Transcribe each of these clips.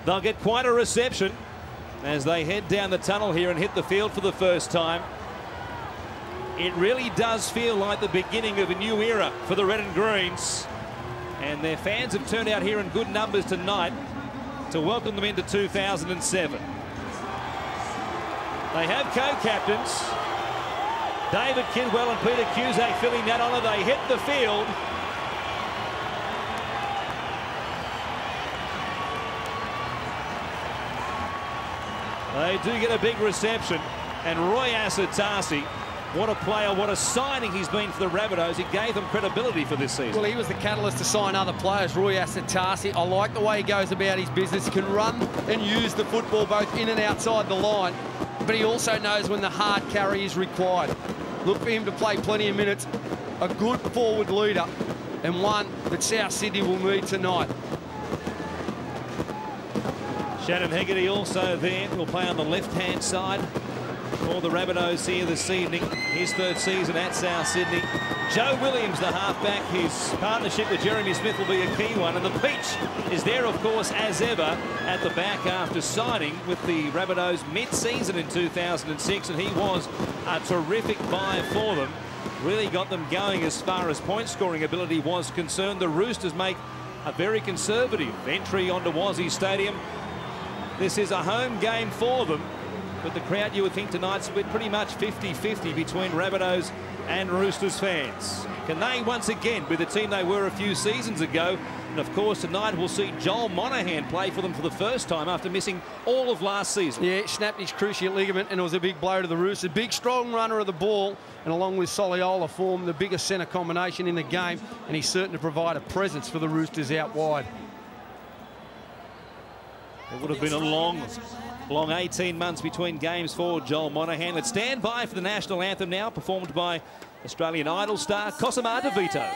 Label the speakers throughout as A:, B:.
A: They'll get quite a reception as they head down the tunnel here and hit the field for the first time. It really does feel like the beginning of a new era for the Red and Greens. And their fans have turned out here in good numbers tonight to welcome them into 2007. They have co-captains, David Kidwell and Peter Cusack filling that honour. They hit the field. They do get a big reception, and Roy Asatasi, what a player, what a signing he's been for the Rabbitohs. He gave them credibility for this season.
B: Well, he was the catalyst to sign other players, Roy Asatasi. I like the way he goes about his business. He can run and use the football both in and outside the line, but he also knows when the hard carry is required. Look for him to play plenty of minutes. A good forward leader, and one that South Sydney will need tonight.
A: Shannon Hegarty also there. Will play on the left-hand side for the Rabbitohs here this evening. His third season at South Sydney. Joe Williams, the halfback. His partnership with Jeremy Smith will be a key one. And the Peach is there, of course, as ever, at the back after signing with the Rabbitohs mid-season in 2006. And he was a terrific buy for them. Really got them going as far as point-scoring ability was concerned. The Roosters make a very conservative entry onto Wazzy Stadium. This is a home game for them, but the crowd, you would think, tonight's split pretty much 50-50 between Rabbitohs and Roosters fans. Can they once again be the team they were a few seasons ago? And of course, tonight we'll see Joel Monahan play for them for the first time after missing all of last season. Yeah, snapped his cruciate ligament, and it was a big blow to the Roosters. Big, strong runner of the ball, and along with Soliola formed the biggest centre combination in the game, and he's certain to provide a presence for the Roosters out wide. It would have been a long 18 months between games for Joel Monahan. Let's stand by for the national anthem now, performed by Australian Idol star Cosima DeVito.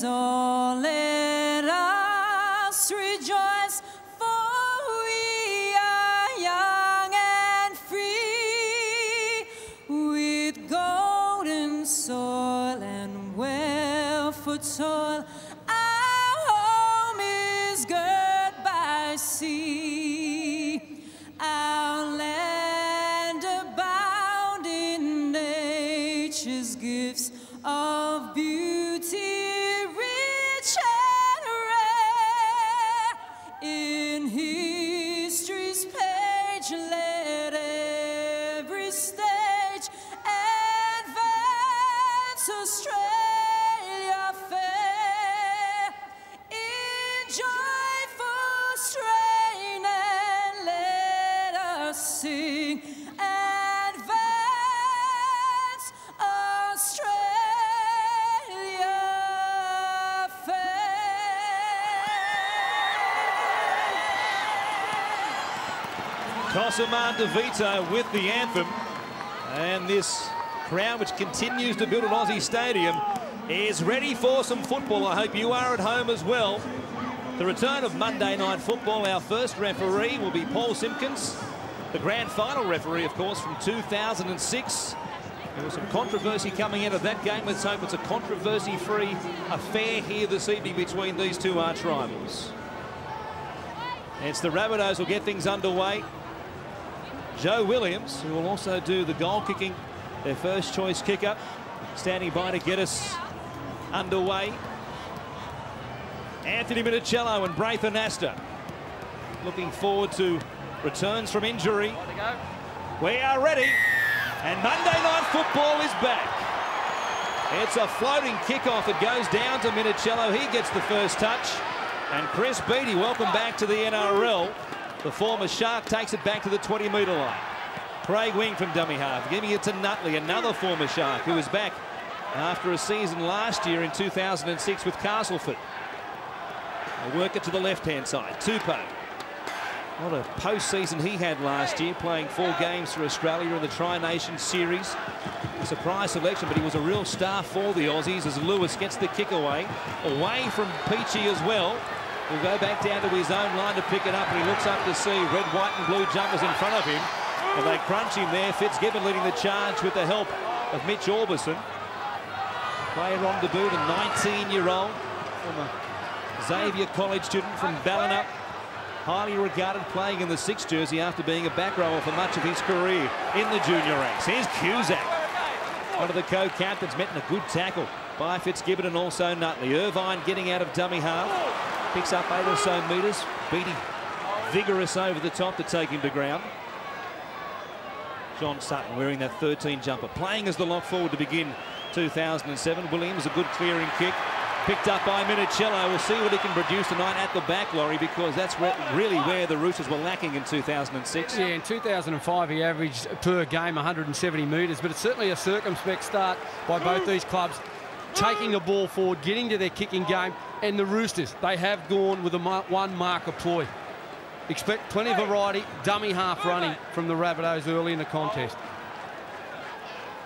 C: Oh, let us rejoice, for we are young and free, with golden soil and well for toil. Our home is girt by sea, our land abound in nature's gifts of beauty. Let every stage advance Australia fair in joyful strain, and let us sing advance Australia fair.
A: Cosima DeVito with the anthem, and this crowd, which continues to build at Aussie Stadium, is ready for some football. I hope you are at home as well. The return of Monday Night Football. Our first referee will be Paul Simpkins, the grand final referee, of course, from 2006. There was some controversy coming out of that game. Let's hope it's a controversy-free affair here this evening between these two arch rivals. It's the Rabbitohs who will get things underway. Joe Williams, who will also do the goal kicking, their first choice kicker, standing by to get us underway. Anthony Minicello and Braithen Astor looking forward to returns from injury. We are ready, and Monday Night Football is back. It's a floating kickoff. It goes down to Minicello. He gets the first touch, and Chris Beattie, welcome back to the NRL. The former Shark takes it back to the 20-metre line. Craig Wing from dummy half, giving it to Nutley, another former Shark who was back after a season last year in 2006 with Castleford. They work it to the left-hand side. Tupou. What a postseason he had last year, playing 4 games for Australia in the Tri-Nation Series. A surprise selection, but he was a real star for the Aussies as Lewis gets the kick away from Peachy as well. He'll go back down to his own line to pick it up, and he looks up to see red, white and blue jumpers in front of him. And they crunch him there. Fitzgibbon leading the charge with the help of Mitch Orbison. Player on debut, a 19-year-old from a Xavier College student from Ballina. highly regarded, playing in the 6 jersey after being a back rower for much of his career in the junior ranks. Here's Cusack, one of the co-captains, met in a good tackle by Fitzgibbon and also Nutley. Irvine getting out of dummy half, picks up 8 or so metres, beating Vigorous over the top to take him to ground. John Sutton wearing that 13 jumper, playing as the lock forward to begin 2007. Williams, a good clearing kick, picked up by Minicello. We'll see what he can produce tonight at the back, Laurie, because that's really where the Roosters were lacking in 2006.
B: Yeah, in 2005 he averaged per game 170 metres, but it's certainly a circumspect start by both these clubs, taking the ball forward, getting to their kicking game. And the Roosters, they have gone with a one marker ploy. Expect plenty of variety, dummy half running from the Rabbitohs early in the contest.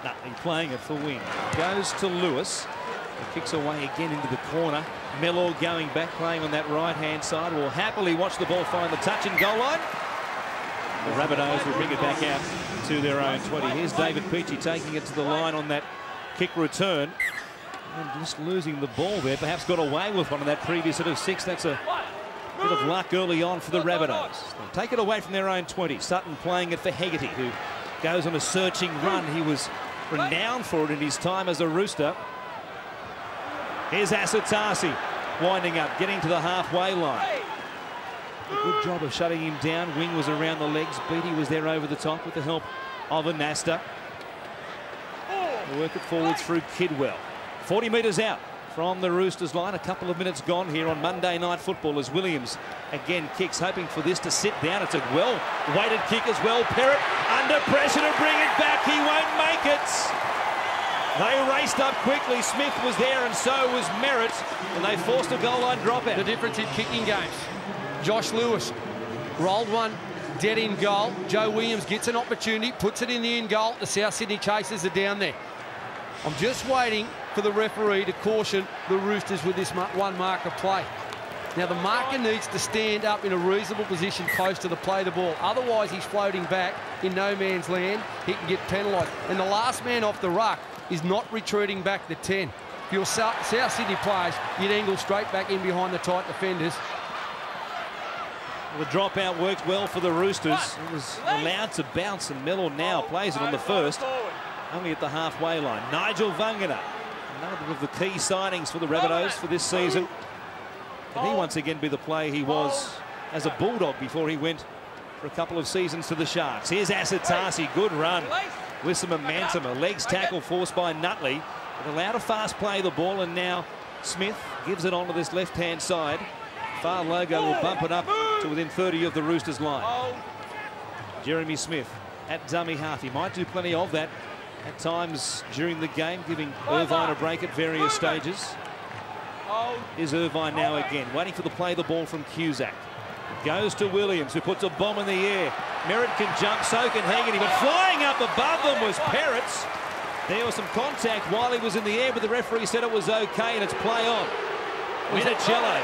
A: Nutley playing it for wing. Goes to Lewis. He kicks away again into the corner. Mellor going back, playing on that right-hand side. Will happily watch the ball find the touch and goal line. The Rabbitohs will bring it back out to their own 20. Here's David Peachey taking it to the line on that kick return. And just losing the ball there. Perhaps got away with one of that previous set of 6. That's a bit of luck early on for the Rabbitohs. They'll take it away from their own 20. Sutton playing it for Hegarty, who goes on a searching run. He was renowned for it in his time as a Rooster. Here's Asatasi winding up, getting to the halfway line. A good job of shutting him down. Wing was around the legs. Beattie was there over the top with the help of Anasta. They work it forward through Kidwell. 40 metres out from the Roosters line. A couple of minutes gone here on Monday Night Football as Williams again kicks, hoping for this to sit down. It's a well-weighted kick as well. Perrott under pressure to bring it back. He won't make it. They raced up quickly. Smith was there and so was Merritt, and they forced a goal line dropout.
B: The difference in kicking games. Josh Lewis rolled one dead in goal. Joe Williams gets an opportunity, puts it in the in goal. The South Sydney Chasers are down there. I'm just waiting for the referee to caution the Roosters with this one marker play. Now the marker needs to stand up in a reasonable position close to the play of the ball. Otherwise he's floating back in no man's land. He can get penalised. And the last man off the ruck is not retreating back the 10. If you're South Sydney players, you'd angle straight back in behind the tight defenders.
A: The dropout worked well for the Roosters. It was allowed to bounce, and Mellor now plays it on the first, only at the halfway line. Nigel Vangana, another of the key signings for the Rabbitohs for this season. Can he once again be the player he was as a Bulldog before he went for a couple of seasons to the Sharks? Here's Asatasi, good run with some momentum. A legs tackle forced by Nutley. It allowed a fast play of the ball, and now Smith gives it onto this left-hand side. Far logo will bump it up to within 30 of the Roosters line. Jeremy Smith at dummy half. He might do plenty of that at times during the game, giving Irvine a break at various stages. Is Irvine now again, waiting for the play of the ball from Cusack. Goes to Williams, who puts a bomb in the air. Merritt can jump, so can Hegarty, but flying up above them was Perrott. There was some contact while he was in the air, but the referee said it was okay, and it's play on. Minicello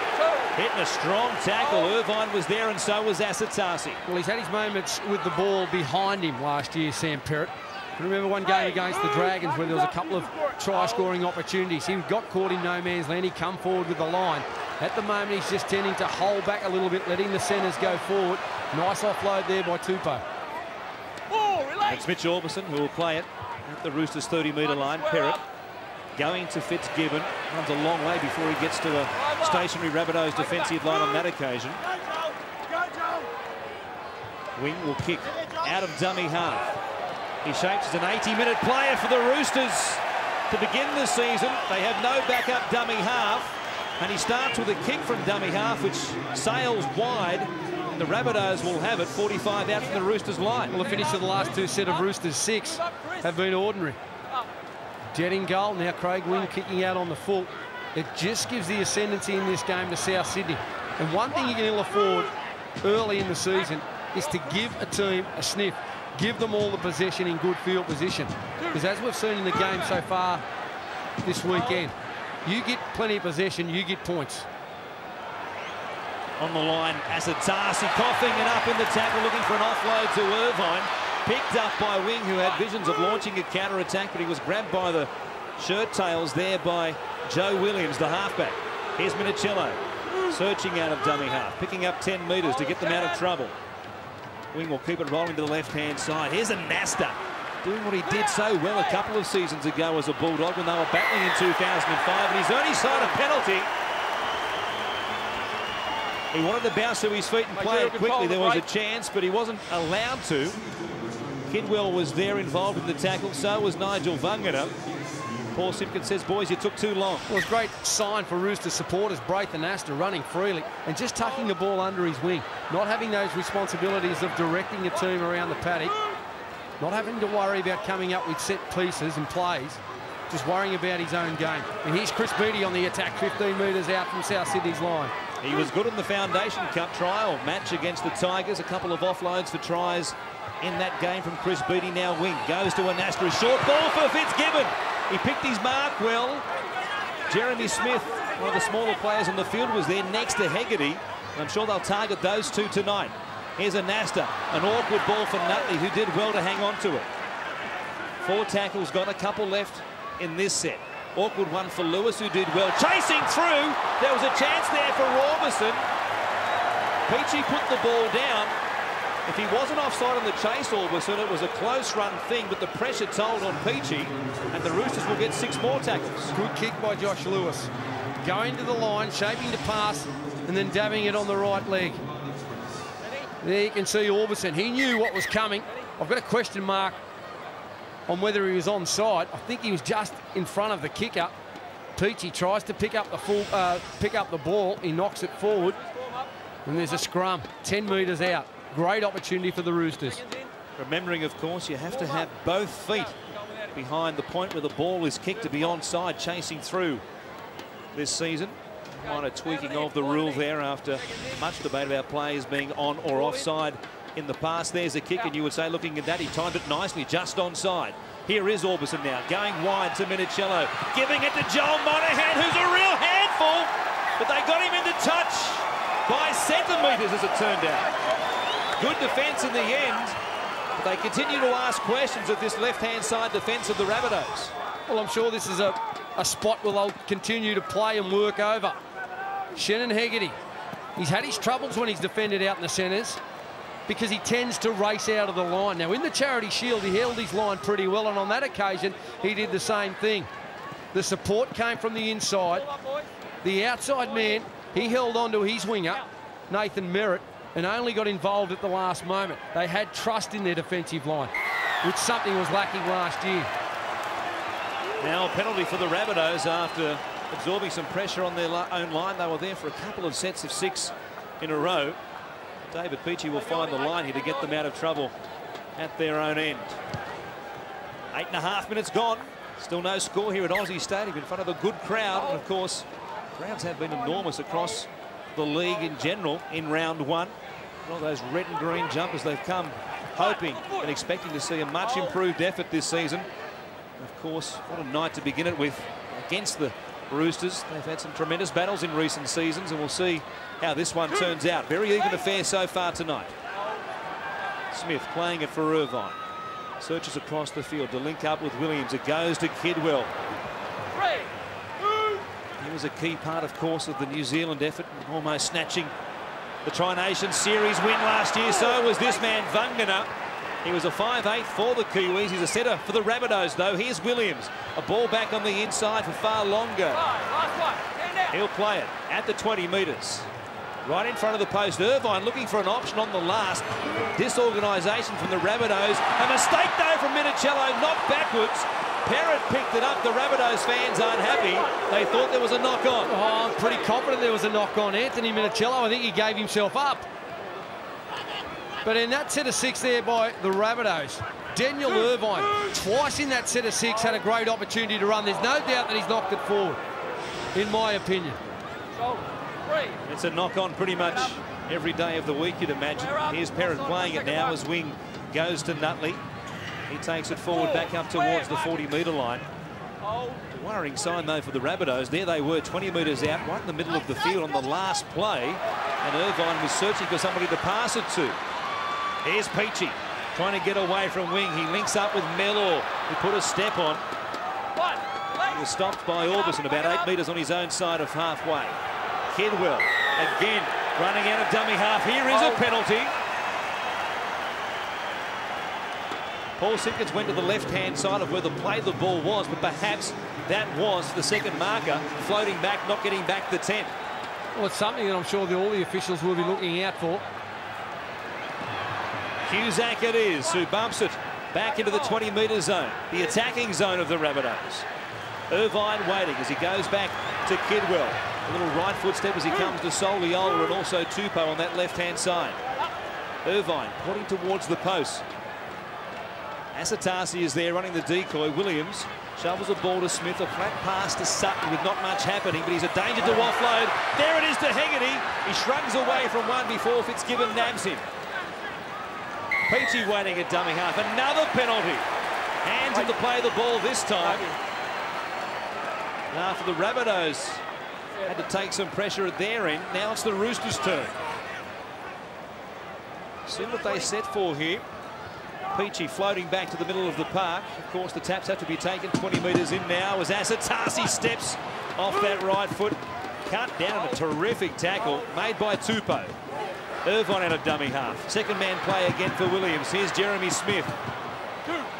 A: hitting a strong tackle. Irvine was there, and so was Asatasi.
B: Well, he's had his moments with the ball behind him last year, Sam Perrott. Remember one game against the Dragons where there was a couple of try-scoring opportunities. He got caught in no man's land. He come forward with the line. At the moment, he's just tending to hold back a little bit, letting the centres go forward. Nice offload there by Tupou.
A: It's Mitch Orbison who will play it at the Roosters' 30-metre line. Perrott going to Fitzgibbon. Runs a long way before he gets to a stationary Rabbitohs defensive line on that occasion. Wing will kick out of dummy half. He shapes as an 80-minute player for the Roosters to begin the season. They have no backup dummy half, and he starts with a kick from dummy half, which sails wide. The Rabbitohs will have it 45 out from the Roosters line.
B: Well, the finish of the last two set of Roosters 6 have been ordinary. Jet in goal, now Craig Wing kicking out on the full. It just gives the ascendancy in this game to South Sydney. And one thing you can ill afford early in the season is to give a team a sniff. Give them all the possession in good field position. Because as we've seen in the game so far this weekend, you get plenty of possession, you get points.
A: On the line, Asatasi coughing and up in the tackle, looking for an offload to Irvine. Picked up by Wing, who had visions of launching a counter-attack, but he was grabbed by the shirt tails there by Joe Williams, the halfback. Here's Minicello. Searching out of dummy half, picking up 10 metres to get them out of trouble. Wing will keep it rolling to the left-hand side. Here's a Nasta, doing what he did so well a couple of seasons ago as a Bulldog when they were battling in 2005, and he's only signed a penalty. He wanted to bounce to his feet and play it quickly. There was a chance, but he wasn't allowed to. Kidwell was there involved in the tackle, so was Nigel Vungana. Paul Simpkins says, boys, you took too long.
B: Well, it's a great sign for Roosters supporters. Braithen Astor running freely and just tucking the ball under his wing, not having those responsibilities of directing a team around the paddock, not having to worry about coming up with set pieces and plays, just worrying about his own game. And here's Chris Beattie on the attack, 15 metres out from South Sydney's line.
A: He was good in the Foundation Cup trial match against the Tigers. A couple of offloads for tries in that game from Chris Beattie. Now wing goes to Anastra. Short ball for Fitzgibbon. He picked his mark well. Jeremy Smith, one of the smaller players on the field, was there next to Hegarty. I'm sure they'll target those two tonight. Here's Anasta, an awkward ball for Nutley, who did well to hang on to it. 4 tackles, got a couple left in this set. Awkward one for Lewis, who did well. Chasing through, there was a chance there for Robertson. Peachy put the ball down. If he wasn't offside on the chase, Orbison, it was a close-run thing, but the pressure told on Peachy, and the Roosters will get 6 more tackles.
B: Good kick by Josh Lewis. Going to the line, shaping to pass, and then dabbing it on the right leg. There you can see Orbison. He knew what was coming. I've got a question mark on whether he was onside. I think he was just in front of the kicker. Peachy tries to pick up the ball. He knocks it forward, and there's a scrum 10 metres out. Great opportunity for the Roosters.
A: Remembering, of course, you have to have both feet behind the point where the ball is kicked to be onside, chasing through this season. Minor tweaking of the rule there after much debate about players being on or offside in the past. There's a kick, and you would say, looking at that, he timed it nicely, just onside. Here is Orbison now, going wide to Minicello, giving it to Joel Monahan, who's a real handful, but they got him into touch by centimetres, as it turned out. Good defence in the end, but they continue to ask questions of this left-hand side defence of the Rabbitohs.
B: Well, I'm sure this is a spot where they'll continue to play and work over. Shannon Hegarty, he's had his troubles when he's defended out in the centres because he tends to race out of the line. Now, in the Charity Shield, he held his line pretty well, and on that occasion, he did the same thing. The support came from the inside. The outside man, he held on to his winger, Nathan Merritt, and only got involved at the last moment. They had trust in their defensive line, which something was lacking last year.
A: Now a penalty for the Rabbitohs after absorbing some pressure on their own line. They were there for a couple of sets of 6 in a row. David Peachy will find the line here to get them out of trouble at their own end. 8.5 minutes gone. Still no score here at Aussie Stadium in front of a good crowd. And of course, crowds have been enormous across the league in general in round 1. All those red and green jumpers, they've come hoping and expecting to see a much improved effort this season. Of course, what a night to begin it with against the Roosters. They've had some tremendous battles in recent seasons, and we'll see how this one turns out. Very even affair so far tonight. Smith playing it for Irvine. Searches across the field to link up with Williams. It goes to Kidwell. He was a key part, of course, of the New Zealand effort, almost snatching the Tri-Nations Series win last year. So was this man, Vungana. He was a 5'8" for the Kiwis. He's a setter for the Rabbitohs, though. Here's Williams. A ball back on the inside for far longer. He'll play it at the 20 metres. Right in front of the post. Irvine looking for an option on the last. Disorganisation from the Rabbitohs. A mistake, though, from Minicello. Knocked backwards. Parrott picked it up. The Rabbitohs fans aren't happy. They thought there was a knock-on.
B: Oh, I'm pretty confident there was a knock-on. Anthony Minicello, I think he gave himself up. But in that set of 6 there by the Rabbitohs, Daniel Irvine, twice in that set of 6, had a great opportunity to run. There's no doubt that he's knocked it forward, in my opinion.
A: It's a knock-on pretty much every day of the week, you'd imagine. Here's Parrott playing it now as wing goes to Nutley. He takes it forward back up towards the 40-metre line. Worrying sign, though, for the Rabbitohs. There they were, 20 metres out, right in the middle of the field on the last play. And Irvine was searching for somebody to pass it to. Here's Peachy trying to get away from wing. He links up with Mellor, who put a step on. He was stopped by Orbison about 8 metres on his own side of halfway. Kidwell Again, running out of dummy half. Here is a penalty. Paul Simpkins went to the left-hand side of where the play the ball was, but perhaps that was the second marker floating back, not getting back the 10.
B: Well, it's something that I'm sure all the officials will be looking out for.
A: Cusack it is, who bumps it back into the 20-metre zone, the attacking zone of the Rabbitohs. Irvine waiting as he goes back to Kidwell. A little right foot step as he comes to Soliola and also Tupou on that left-hand side. Irvine pointing towards the post. Asatasi is there running the decoy. Williams shovels the ball to Smith. A flat pass to Sutton with not much happening, but he's a danger to offload. There it is to Hegarty. He shrugs away from one before Fitzgibbon nabs him. Peachy waiting at dummy half. Another penalty. Hands him to play the ball this time. After the Rabbitohs had to take some pressure at their end, now it's the Roosters' turn. See what they set for here. Peachy floating back to the middle of the park. Of course, the taps have to be taken 20 metres in now as Asatasi steps off that right foot. Cut down a terrific tackle made by Tupou. Irvine out of dummy half. Second man play again for Williams. Here's Jeremy Smith.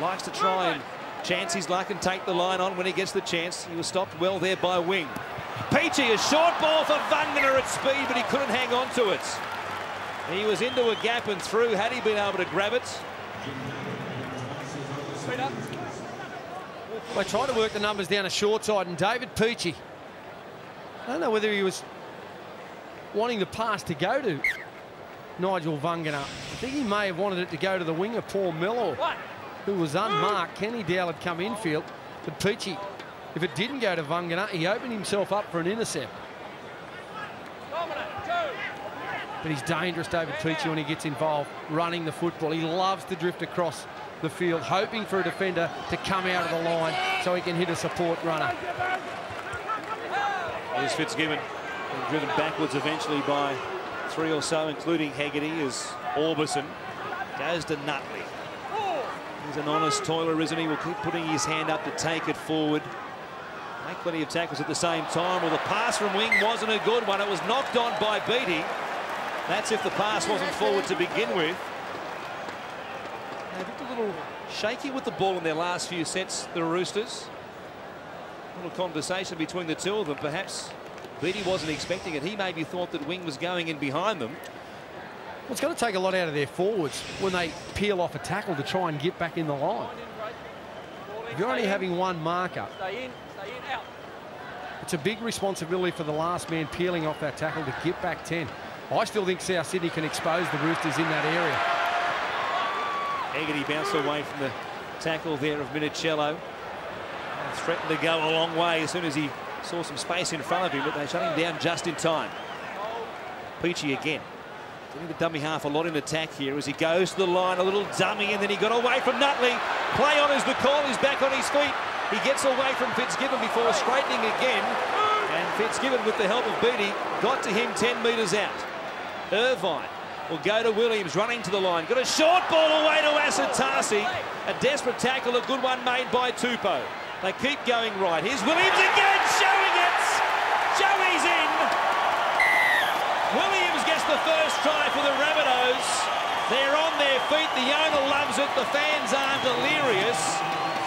A: Likes to try and chance his luck and take the line on when he gets the chance. He was stopped well there by Wing. Peachy, a short ball for Vangana at speed, but he couldn't hang on to it. He was into a gap and through had he been able to grab it.
B: They tried to work the numbers down a short side, and David Peachy, I don't know whether he was wanting the pass to go to Nigel Vangana. I think he may have wanted it to go to the winger, Paul Miller, who was unmarked. Kenny Dowell had come infield, but Peachy, if it didn't go to Vangana, he opened himself up for an intercept. But he's dangerous, David Peachy, when he gets involved running the football. He loves to drift across the field, hoping for a defender to come out of the line so he can hit a support runner.
A: Here's Fitzgibbon, driven backwards eventually by three or so, including Hegarty, as Orbison goes to Nutley. He's an honest toiler, isn't he? Will keep putting his hand up to take it forward. Make plenty of tackles at the same time. Well, the pass from Wing wasn't a good one. It was knocked on by Beattie. That's if the pass wasn't forward to begin with. They looked a little shaky with the ball in their last few sets, the Roosters. A little conversation between the two of them. Perhaps Beattie wasn't expecting it. He maybe thought that Wing was going in behind them.
B: Well, it's going to take a lot out of their forwards when they peel off a tackle to try and get back in the line. If you're only having one marker, it's a big responsibility for the last man peeling off that tackle to get back 10. I still think South Sydney can expose the Roosters in that area.
A: Hegarty bounced away from the tackle there of Minicello. Threatened to go a long way as soon as he saw some space in front of him, but they shut him down just in time. Peachy again. Getting the dummy half a lot in attack here as he goes to the line, a little dummy, and then he got away from Nutley. Play on is the call, he's back on his feet. He gets away from Fitzgibbon before straightening again. And Fitzgibbon, with the help of Beattie, got to him 10 metres out. Irvine will go to Williams, running to the line. Got a short ball away to Asatasi. A desperate tackle, a good one made by Tupou. They keep going right. Here's Williams again, showing it. Joey's in. Williams gets the first try for the Rabbitohs. They're on their feet. The owner loves it. The fans are delirious.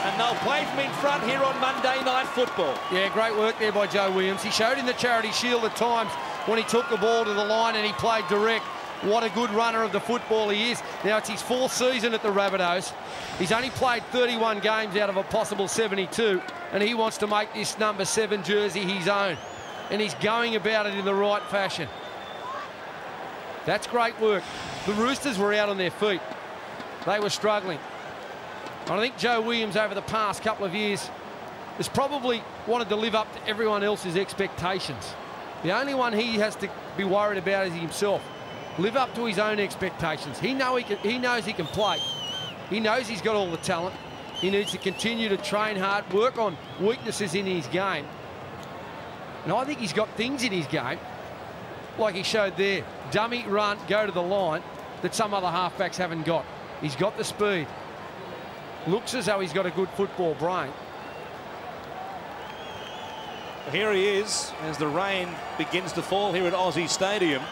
A: And they'll play from in front here on Monday Night Football.
B: Yeah, great work there by Joe Williams. He showed in the Charity Shield at times when he took the ball to the line and he played direct. What a good runner of the football he is. Now, it's his fourth season at the Rabbitohs. He's only played 31 games out of a possible 72, and he wants to make this number 7 jersey his own. And he's going about it in the right fashion. That's great work. The Roosters were out on their feet. They were struggling. I think Joe Williams over the past couple of years has probably wanted to live up to everyone else's expectations. The only one he has to be worried about is himself. Live up to his own expectations. He knows he can play. He knows he's got all the talent. He needs to continue to train hard, work on weaknesses in his game. And I think he's got things in his game, like he showed there. Dummy, run, go to the line, that some other halfbacks haven't got. He's got the speed. Looks as though he's got a good football brain.
A: Here he is as the rain begins to fall here at Aussie Stadium.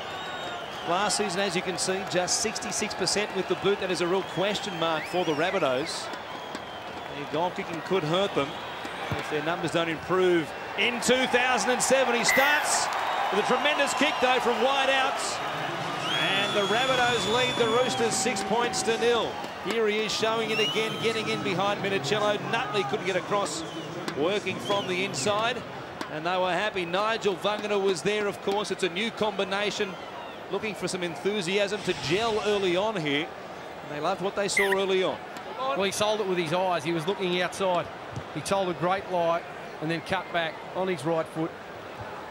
A: Last season, as you can see, just 66% with the boot. That is a real question mark for the Rabbitohs. Their goal kicking could hurt them if their numbers don't improve. In 2007, he starts with a tremendous kick, though, from wide out. And the Rabbitohs lead the Roosters 6 points to 0. Here he is showing it again, getting in behind Minicello. Nutley couldn't get across, working from the inside. And they were happy. Nigel Vungana was there, of course. It's a new combination, looking for some enthusiasm to gel early on here. And they loved what they saw early on.
B: Well, he sold it with his eyes. He was looking outside. He told a great lie and then cut back on his right foot,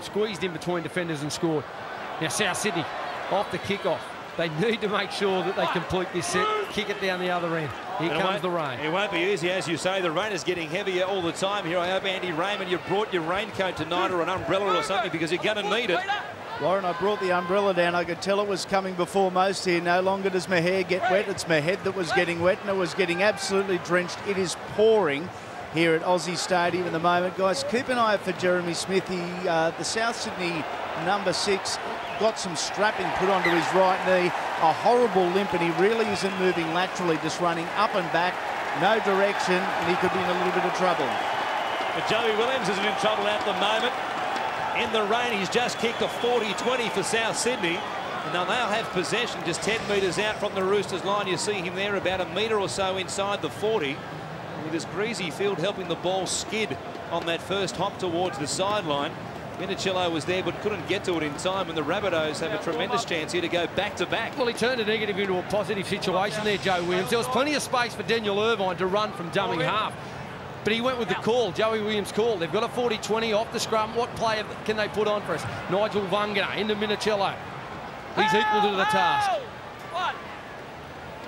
B: squeezed in between defenders and scored. Now, South Sydney, off the kickoff. They need to make sure that they complete this set, kick it down the other end. Here comes the rain.
A: It won't be easy, as you say. The rain is getting heavier all the time here. I hope, Andy Raymond, you brought your raincoat tonight or an umbrella or something, because you're going to need it.
D: Lauren, I brought the umbrella down. I could tell it was coming before most here. No longer does my hair get wet. It's my head that was getting wet, and it was getting absolutely drenched. It is pouring here at Aussie Stadium at the moment. Guys, keep an eye out for Jeremy Smith. The South Sydney number 6 got some strapping put onto his right knee. A horrible limp, and he really isn't moving laterally, just running up and back. No direction, and he could be in a little bit of trouble.
A: But Joey Williams isn't in trouble at the moment. In the rain, he's just kicked a 40-20 for South Sydney. And now they'll have possession just 10 metres out from the Roosters line. You see him there about a metre or so inside the 40. With this greasy field helping the ball skid on that first hop towards the sideline. Minicello was there but couldn't get to it in time, and the Rabbitohs have a tremendous chance here to go back-to-back.
B: Well, he turned a negative into a positive situation there, Joe Williams. There was plenty of space for Daniel Irvine to run from dummy half. But he went with the call, Joey Williams' call. They've got a 40-20 off the scrum. What player can they put on for us? Nigel Vungana into Minicello. He's equal to the task.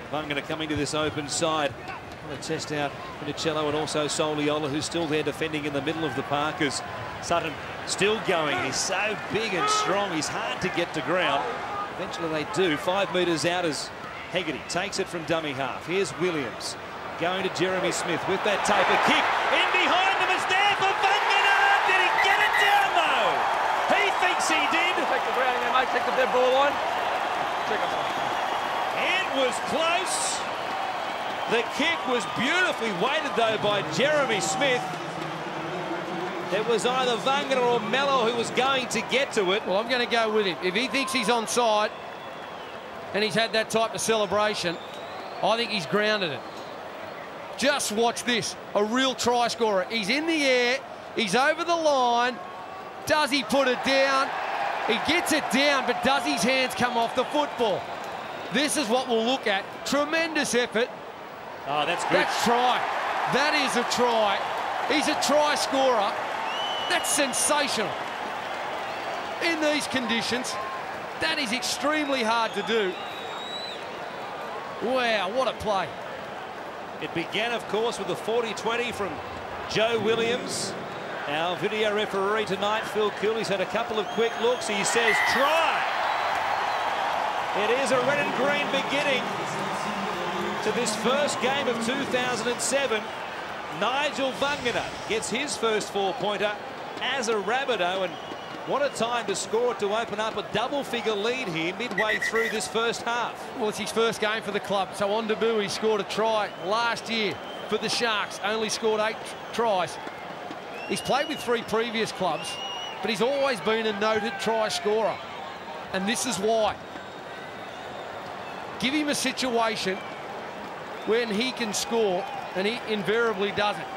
A: Vungana coming to this open side. Want to test out Minicello and also Soliola, who's still there defending in the middle of the Parkers. Sutton still going. He's so big and strong. He's hard to get to ground. Eventually they do. 5 metres out as Hegarty takes it from dummy half. Here's Williams going to Jeremy Smith with that taper kick. In behind them is there for Vungana. Did he get it down though? He thinks he did.
E: Take the ground there, mate. Take the dead ball line.
A: It was close. The kick was beautifully weighted though by Jeremy Smith. It was either Vungana or Mello who was going to get to it.
B: Well, I'm going to go with him. If he thinks he's onside and he's had that type of celebration, I think he's grounded it. Just watch this. A real try scorer. He's in the air. He's over the line. Does he put it down? He gets it down, but does his hands come off the football? This is what we'll look at. Tremendous effort.
A: Oh, that's good.
B: That's try. That is a try. He's a try scorer. That's sensational. In these conditions, that is extremely hard to do. Wow, what a play.
A: It began, of course, with a 40-20 from Joe Williams. Our video referee tonight, Phil Cooley's had a couple of quick looks. He says, try. It is a red and green beginning to this first game of 2007. Nigel Vungana gets his first 4-pointer as a Rabbitoh, and what a time to score it to open up a double-figure lead here midway through this first half.
B: Well, it's his first game for the club. So on debut, he scored a try last year for the Sharks. Only scored 8 tries. He's played with 3 previous clubs, but he's always been a noted try scorer. And this is why. Give him a situation when he can score, and he invariably doesn't.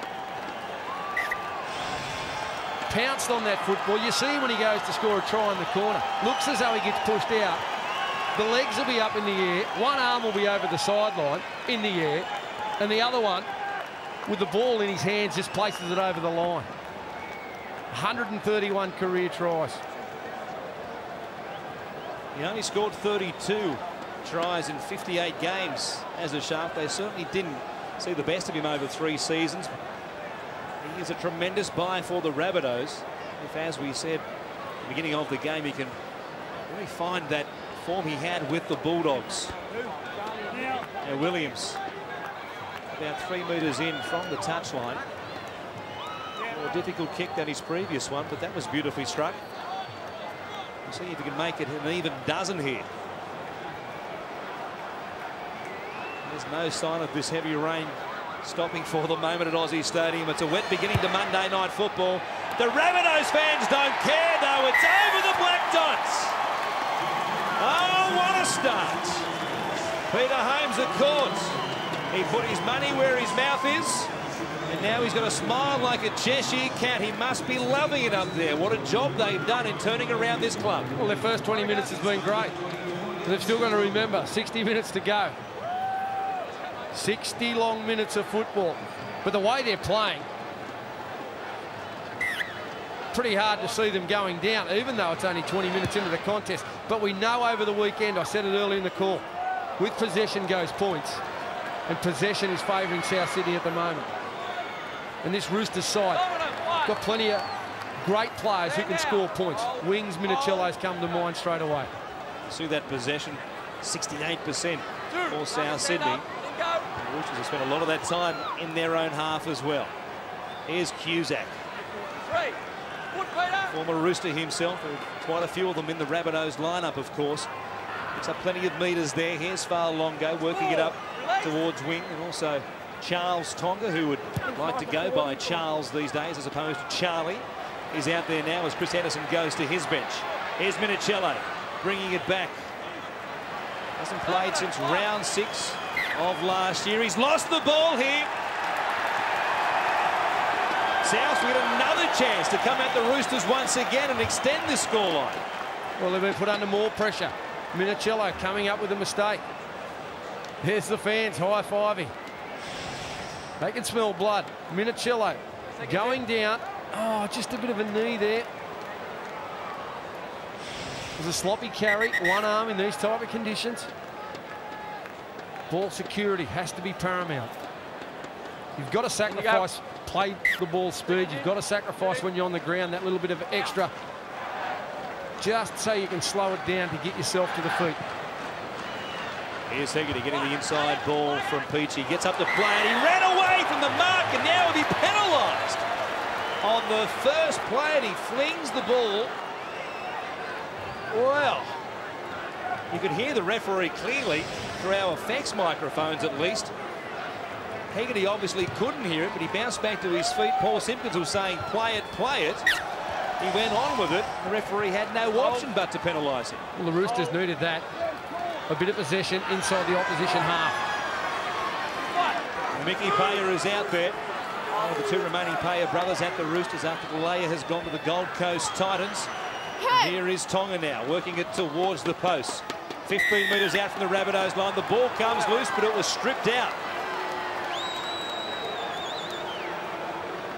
B: Pounced on that football. You see him when he goes to score a try in the corner. Looks as though he gets pushed out. The legs will be up in the air. One arm will be over the sideline in the air, and the other one, with the ball in his hands, just places it over the line. 131 career tries.
A: He only scored 32 tries in 58 games as a Shark. They certainly didn't see the best of him over 3 seasons. He is a tremendous buy for the Rabbitohs. If, as we said at the beginning of the game, he can really find that form he had with the Bulldogs. Now Williams, about 3 metres in from the touchline. More difficult kick than his previous one, but that was beautifully struck. We'll see if he can make it an even dozen here. There's no sign of this heavy rain stopping for the moment at Aussie Stadium. It's a wet beginning to Monday night football. The Rabbitohs fans don't care, though. It's over the Black Dots. Oh, what a start. Peter Holmes at court. He put his money where his mouth is. And now he's got a smile like a Cheshire cat. He must be loving it up there. What a job they've done in turning around this club.
B: Well, their first 20 minutes has been great. They've still got to remember, 60 minutes to go. 60 long minutes of football. But the way they're playing, pretty hard to see them going down, even though it's only 20 minutes into the contest. But we know over the weekend, I said it early in the call, with possession goes points. And possession is favouring South Sydney at the moment. And this Roosters side got plenty of great players who can score points. Wings, Minicello's come to mind straight away.
A: See that possession, 68% for South Sydney. The Roosters have spent a lot of that time in their own half as well. Here's Cusack. Former Rooster himself, quite a few of them in the Rabbitohs lineup, of course. Picks up plenty of metres there. Here's Fa'alongo working it up towards wing, and also Charles Tonga, who would like to go by Charles these days as opposed to Charlie, is out there now as Chris Anderson goes to his bench. Here's Minicello bringing it back. Hasn't played since round 6 of last year. He's lost the ball here. South will get another chance to come at the Roosters once again and extend this scoreline.
B: Well, they've been put under more pressure. Minicello coming up with a mistake. There's the fans high-fiving. They can smell blood. Minicello going down. Oh, just a bit of a knee there. There's a sloppy carry, one arm in these type of conditions. Ball security has to be paramount. You've got to sacrifice, play the ball speed. You've got to sacrifice when you're on the ground, that little bit of extra, just so you can slow it down to get yourself to the feet.
A: Here's Hegarty getting the inside ball from Peachy. Gets up to play and he ran away from the mark and now he'll be penalised. On the first play and he flings the ball. Well, you could hear the referee clearly through our effects microphones at least. Hegarty obviously couldn't hear it, but he bounced back to his feet. Paul Simpkins was saying, play it, play it. He went on with it. The referee had no option but to penalise him.
B: Well, the Roosters needed that. A bit of possession inside the opposition half.
A: Mickey Payer is out there. One of the two remaining Payer brothers at the Roosters after Galea has gone to the Gold Coast Titans. And here is Tonga now, working it towards the post. 15 metres out from the Rabbitohs line. The ball comes loose, but it was stripped out.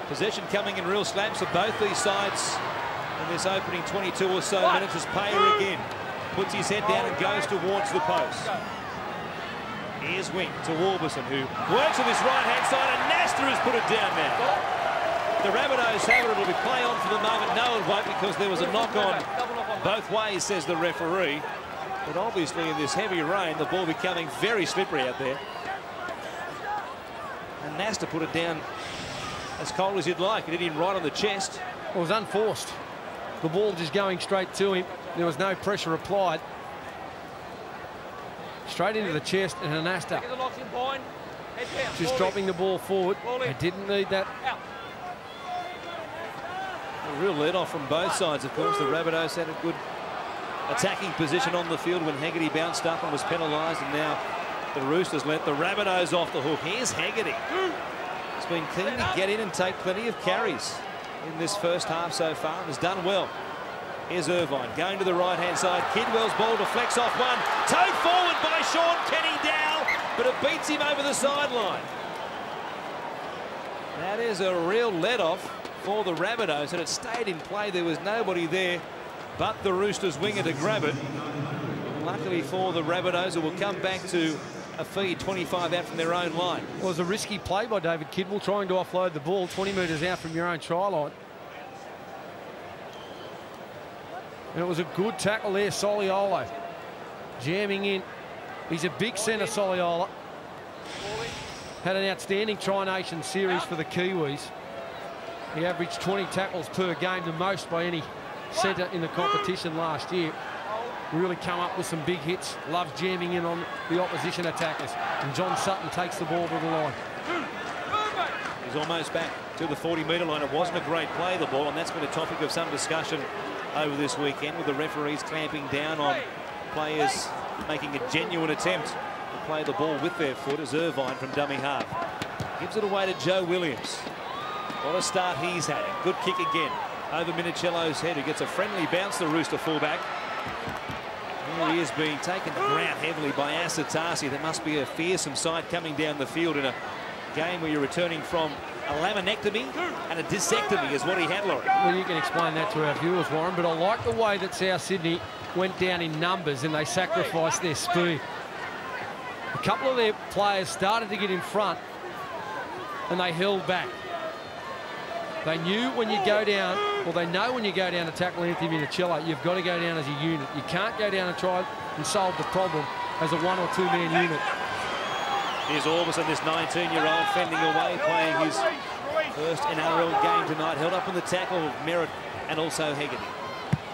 A: Possession coming in real slabs for both these sides in this opening 22 or so minutes as Payer again puts his head down and goes towards the post. Here's Wing to Warburton, who works on this right-hand side, and Nasta has put it down now. The Rabbitohs have it. It'll be play on for the moment. No, it won't, because there was a knock-on both ways, says the referee. But obviously in this heavy rain, the ball becoming very slippery out there. And Nasta put it down as cold as you'd like. It hit him right on the chest.
B: It was unforced. The ball just going straight to him. There was no pressure applied. Straight into the chest, and Anasta just dropping the ball forward. They didn't need that.
A: A real let-off from both sides, of course. The Rabbitohs had a good attacking position on the field when Hegarty bounced up and was penalised, and now the Roosters let the Rabbitohs off the hook. Here's Hegarty. He's been keen to get in and take plenty of carries in this first half so far and has done well. Here's Irvine going to the right-hand side. Kidwell's ball deflects off one. Towed forward by Sean Kenny Dow, but it beats him over the sideline. That is a real let-off for the Rabbitohs, and it stayed in play. There was nobody there but the Roosters winger to grab it. Luckily for the Rabbitohs, it will come back to a feed 25 out from their own line.
B: Well, it was a risky play by David Kidwell, trying to offload the ball 20 metres out from your own try line. And it was a good tackle there, Soliolo. Jamming in. He's a big centre, Soliolo. Had an outstanding Tri-Nation series for the Kiwis. He averaged 20 tackles per game, the most by any centre in the competition last year. Really come up with some big hits. Loves jamming in on the opposition attackers. And John Sutton takes the ball to the line.
A: He's almost back to the 40-metre line. It wasn't a great play, the ball, and that's been a topic of some discussion over this weekend, with the referees clamping down on players making a genuine attempt to play the ball with their foot, as Irvine from dummy half gives it away to Joe Williams. What a start he's had. Good kick again over Minicello's head, who gets a friendly bounce, the Rooster fullback. Here he is being taken to ground heavily by Asatasi. There must be a fearsome sight coming down the field in a game where you're returning from a laminectomy and a discectomy is what he had, Laurie.
B: Well, you can explain that to our viewers, Warren, but I like the way that South Sydney went down in numbers and they sacrificed their speed. A couple of their players started to get in front and they held back. They knew when you go down, or they know when you go down to tackle Anthony Minicello, you've got to go down as a unit. You can't go down and try and solve the problem as a 1 or 2 man unit.
A: Here's Orbison, this 19-year-old, fending away, playing his first NRL game tonight. Held up in the tackle of Merritt and also Hegarty.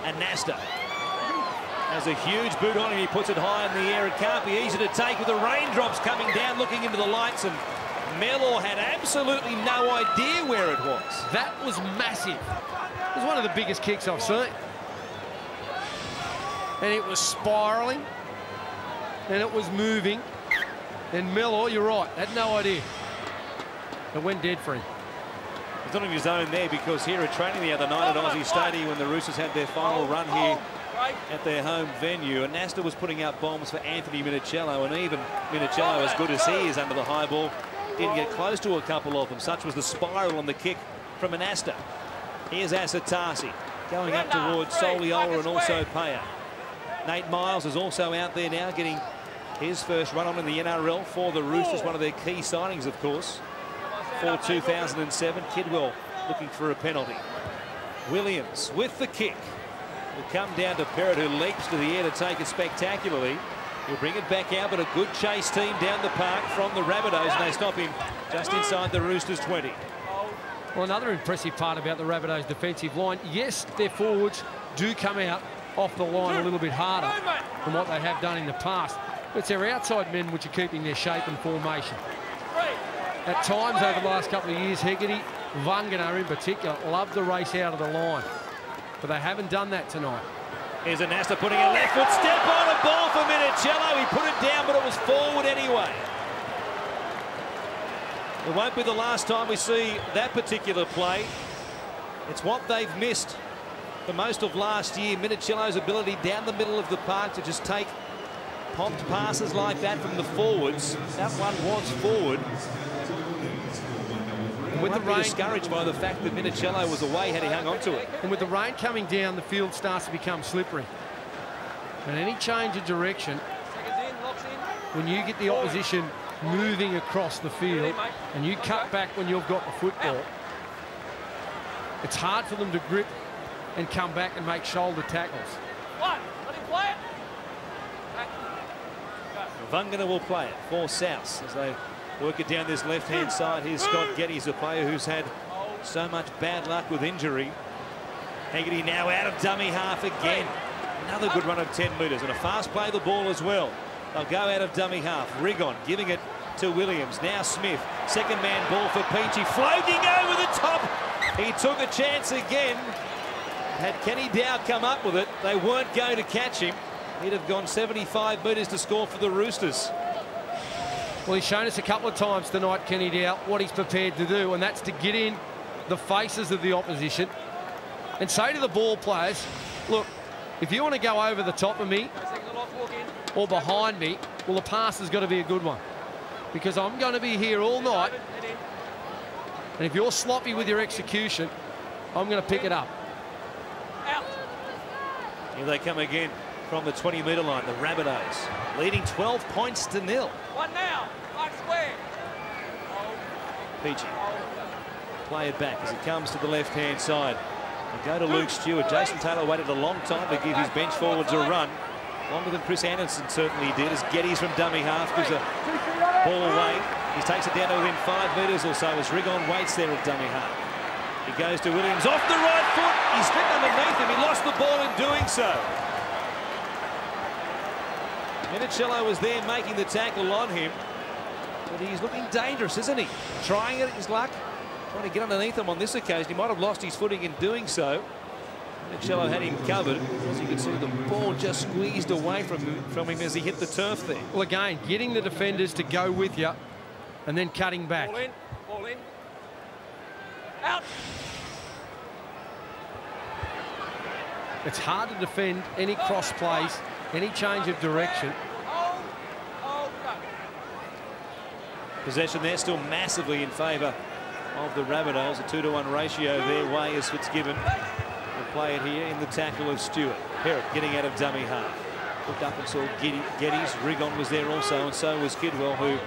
A: And Nasta has a huge boot on him. He puts it high in the air. It can't be easy to take with the raindrops coming down, looking into the lights, and Mellor had absolutely no idea where it was.
B: That was massive. It was one of the biggest kicks I've seen. And it was spiralling. And it was moving. And Mellor, you're right, had no idea. It went dead for him.
A: He's not on his own there, because here at training the other night at Aussie Stadium, when the Roosters had their final run here at their home venue, and Nasta was putting out bombs for Anthony Minicello, and even Minicello, as good as he is under the high ball, didn't get close to a couple of them. Such was the spiral on the kick from Anasta. Here's Asatasi going up towards Soliola and also Paya. Nate Miles is also out there now, getting his first run on in the NRL for the Roosters, one of their key signings, of course, for 2007. Kidwell looking for a penalty. Williams with the kick. Will come down to Perrott, who leaps to the air to take it spectacularly. He'll bring it back out, but a good chase team down the park from the Rabbitohs, and they stop him just inside the Roosters 20.
B: Well, another impressive part about the Rabbitohs' defensive line, yes, their forwards do come out off the line a little bit harder than what they have done in the past. But it's their outside men which are keeping their shape and formation. At times over the last couple of years, Hegarty, Vangana in particular, loved the race out of the line. But they haven't done that tonight.
A: Here's Anasta putting a left foot step on a ball for Minicello. He put it down, but it was forward anyway. It won't be the last time we see that particular play. It's what they've missed for most of last year. Minicello's ability down the middle of the park to just take popped passes like that from the forwards. That one was forward. With the rain, discouraged by the fact that Minicello was away had he hung on to it.
B: And with the rain coming down, the field starts to become slippery. And any change of direction, when you get the opposition moving across the field and you cut back when you've got the football, it's hard for them to grip and come back and make shoulder tackles.
A: Vangana will play it for South as they work it down this left-hand side. Here's Scott Geddes, a player who's had so much bad luck with injury. Hegarty now out of dummy half again. Another good run of 10 metres and a fast play the ball as well. They'll go out of dummy half. Rigon giving it to Williams. Now Smith. Second man ball for Peachy. Floating over the top. He took a chance again. Had Kenny Dow come up with it, they weren't going to catch him. He'd have gone 75 metres to score for the Roosters.
B: Well, he's shown us a couple of times tonight, Kenny Dow, what he's prepared to do, and that's to get in the faces of the opposition and say to the ball players, look, if you want to go over the top of me or behind me, well, the pass has got to be a good one, because I'm going to be here all night, and if you're sloppy with your execution, I'm going to pick it up.
A: Here they come again from the 20-metre line, the Rabbitohs, leading 12 points to 0.
E: One now, I swear.
A: Peachy. Play it back as it comes to the left-hand side. They go to Luke Stewart. Jason Taylor waited a long time to give his bench forwards a run. Longer than Chris Anderson certainly did, as Geddes from dummy half gives a ball away. He takes it down to within 5 metres or so as Rigon waits there at dummy half. He goes to Williams off the right foot. He slipped underneath him. He lost the ball in doing so. Minicello was there making the tackle on him. But he's looking dangerous, isn't he? Trying it, his luck. Trying to get underneath him on this occasion. He might have lost his footing in doing so. Minicello had him covered. As you can see, the ball just squeezed away from him as he hit the turf there.
B: Well, again, getting the defenders to go with you and then cutting back.
E: Ball in, ball in. Out.
B: It's hard to defend any cross plays, any change of direction.
E: Oh, no.
A: Possession there still massively in favour of the Rabbitohs. A 2-to-1 ratio their way as Fitzgibbon will play it here in the tackle of Stewart. Perrott getting out of dummy half. Looked up and saw Geddes. Rigon was there also, and so was Kidwell, who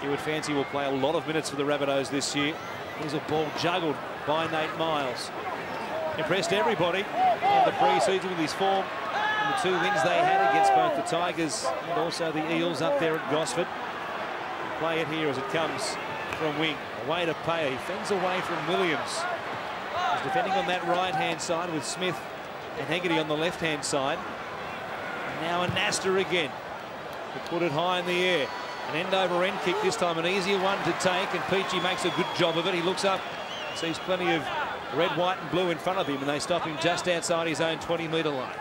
A: you would fancy will play a lot of minutes for the Rabbitohs this year. Here's a ball juggled by Nate Miles. Impressed everybody in the pre-season with his form and the 2 wins they had against both the Tigers and also the Eels up there at Gosford. Play it here as it comes from wing. Away to Pay. He fends away from Williams. He's defending on that right-hand side with Smith and Hegarty on the left-hand side. And now a Nasta again. To put it high in the air. An end-over-end kick this time, an easier one to take, and Peachy makes a good job of it. He looks up, sees plenty of red, white and blue in front of him, and they stop him just outside his own 20-metre line.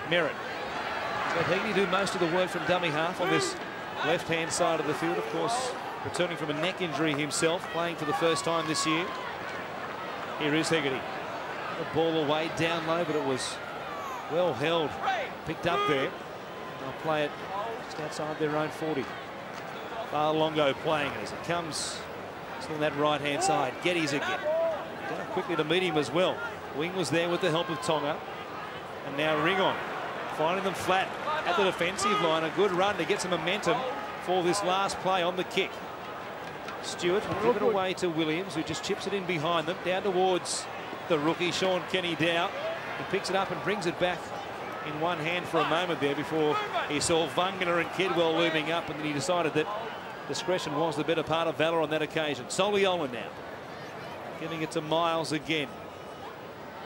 A: Merritt. Let Hegarty do most of the work from dummy half on this left-hand side of the field. Of course, returning from a neck injury himself, playing for the first time this year. Here is Hegarty. The ball away down low, but it was well held, picked up there. They'll play it just outside their own 40. Longo playing it as it comes still on that right-hand side. Geddes again. Down quickly to meet him as well. Wing was there with the help of Tonga. And now Rigon finding them flat at the defensive line. A good run to get some momentum for this last play on the kick. Stewart will give it away to Williams, who just chips it in behind them, down towards the rookie, Sean Kenny-Dow. He picks it up and brings it back in one hand for a moment there before he saw Vungana and Kidwell looming up, and then he decided that discretion was the better part of valour on that occasion. Soliola now giving it to Miles again.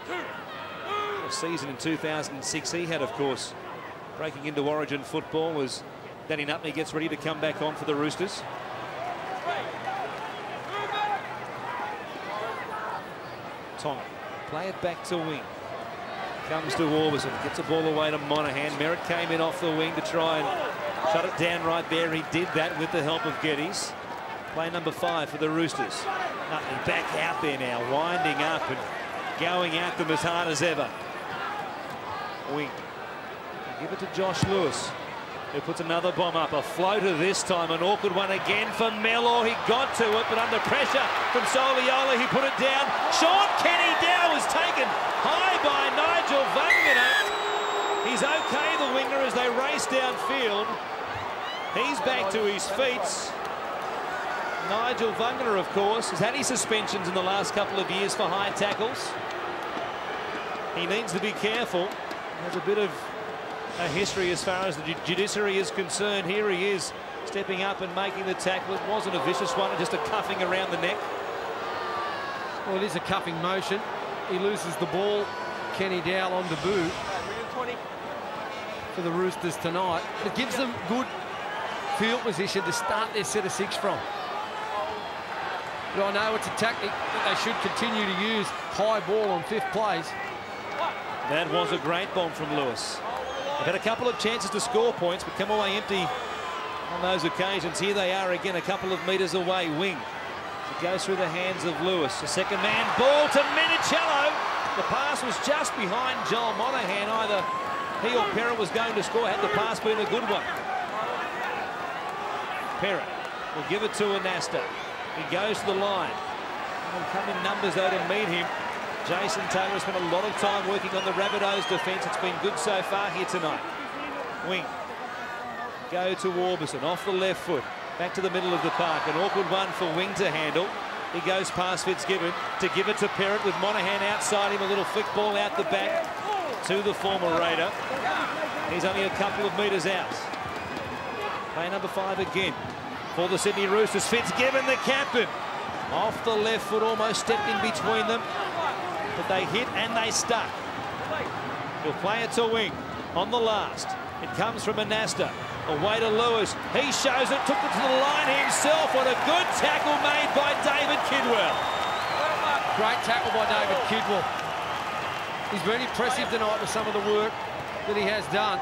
A: A season in 2006 he had, of course, breaking into Origin football as Danny Nutley gets ready to come back on for the Roosters. Tonga play it back to wing. Comes to Orbison, gets the ball away to Monahan. Merritt came in off the wing to try and shut it down right there. He did that with the help of Geddes. Play number 5 for the Roosters. Nutley back out there now, winding up and going at them as hard as ever. Wing. Give it to Josh Lewis, who puts another bomb up. A floater this time, an awkward one again for Mellor. He got to it, but under pressure from Soliola, he put it down. Sean Kenny-Dow was taken high by Nigel Vungana. He's okay, the winger, as they race downfield. He's back to his feet. Nigel Vungana, of course, has had his suspensions in the last couple of years for high tackles. He needs to be careful. Has a bit of a history as far as the judiciary is concerned. Here he is stepping up and making the tackle. It wasn't a vicious one, just a cuffing around the neck.
B: Well, it is a cuffing motion. He loses the ball. Kenny-Dow on debut for the Roosters tonight. It gives them good field position to start their set of 6 from. But I know it's a tactic that they should continue to use. High ball on 5th plays.
A: That was a great bomb from Lewis. They've had a couple of chances to score points, but come away empty on those occasions. Here they are again, a couple of metres away. Wing. It goes through the hands of Lewis. A second man ball to Minicello. The pass was just behind Joel Monahan. Either he or Perrott was going to score. Had the pass been a good one. Perrott will give it to Anasta. He goes to the line. Will come in numbers though to meet him. Jason Taylor has spent a lot of time working on the Rabbitohs defence. It's been good so far here tonight. Wing. Go to Orbison off the left foot. Back to the middle of the park. An awkward one for Wing to handle. He goes past Fitzgibbon to give it to Perrott with Monahan outside him. A little flick ball out the back to the former Raider. He's only a couple of metres out. Play number 5 again for the Sydney Roosters. Fitzgibbon, the captain. Off the left foot, almost stepped in between them. But they hit and they stuck. He'll play it to wing on the last. It comes from Anasta. Away to Lewis. He shows it, took it to the line himself. What a good tackle made by David Kidwell.
B: Great tackle by David Kidwell. He's been impressive tonight with some of the work that he has done.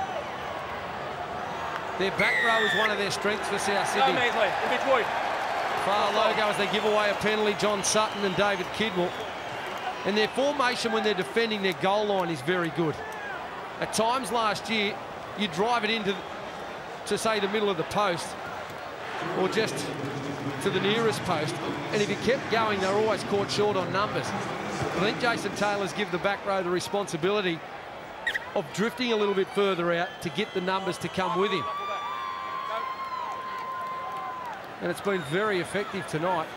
B: Their back row is one of their strengths for South Sydney.
E: In between.
B: Far logo as they give away a penalty, John Sutton and David Kidwell. And their formation when they're defending their goal line is very good. At times last year, you drive it into, to say, the middle of the post, or just to the nearest post, and if you kept going, they're always caught short on numbers. I think Jason Taylor's give the back row the responsibility of drifting a little bit further out to get the numbers to come with him. And it's been very effective tonight,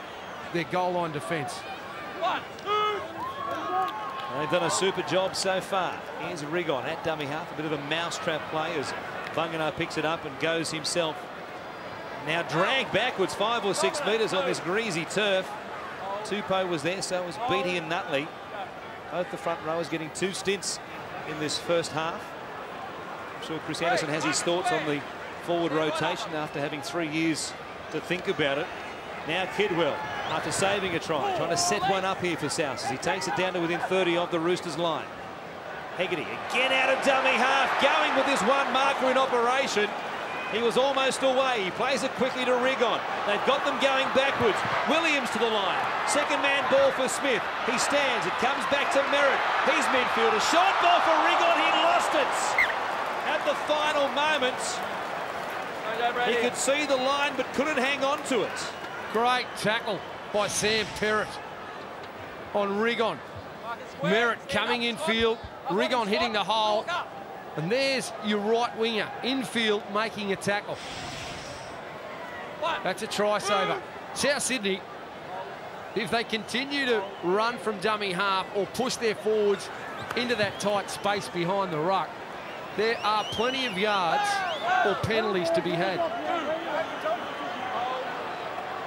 B: their goal line defence.
A: They've done a super job so far. Here's Rigon at dummy half, a bit of a mousetrap play as Vangana picks it up and goes himself. Now dragged backwards 5 or 6 metres on this greasy turf. Tupou was there, so was Beattie and Nutley. Both the front rowers getting 2 stints in this first half. I'm sure Chris Anderson has his thoughts on the forward rotation after having 3 years to think about it. Now Kidwell, after saving a try, trying to set one up here for South as he takes it down to within 30 of the Roosters line. Hegarty again out of dummy half, going with this one marker in operation. He was almost away. He plays it quickly to Rigon. They've got them going backwards. Williams to the line. Second man ball for Smith. He stands. It comes back to Merritt. He's midfield. A short ball for Rigon. He lost it at the final moments. He could see the line but couldn't hang on to it.
B: Great tackle by Sam Perrott on Rigon. Merritt coming infield. Rigon hitting the hole. And there's your right winger infield making a tackle. That's a try saver. South Sydney, if they continue to run from dummy half or push their forwards into that tight space behind the ruck, there are plenty of yards or penalties to be had.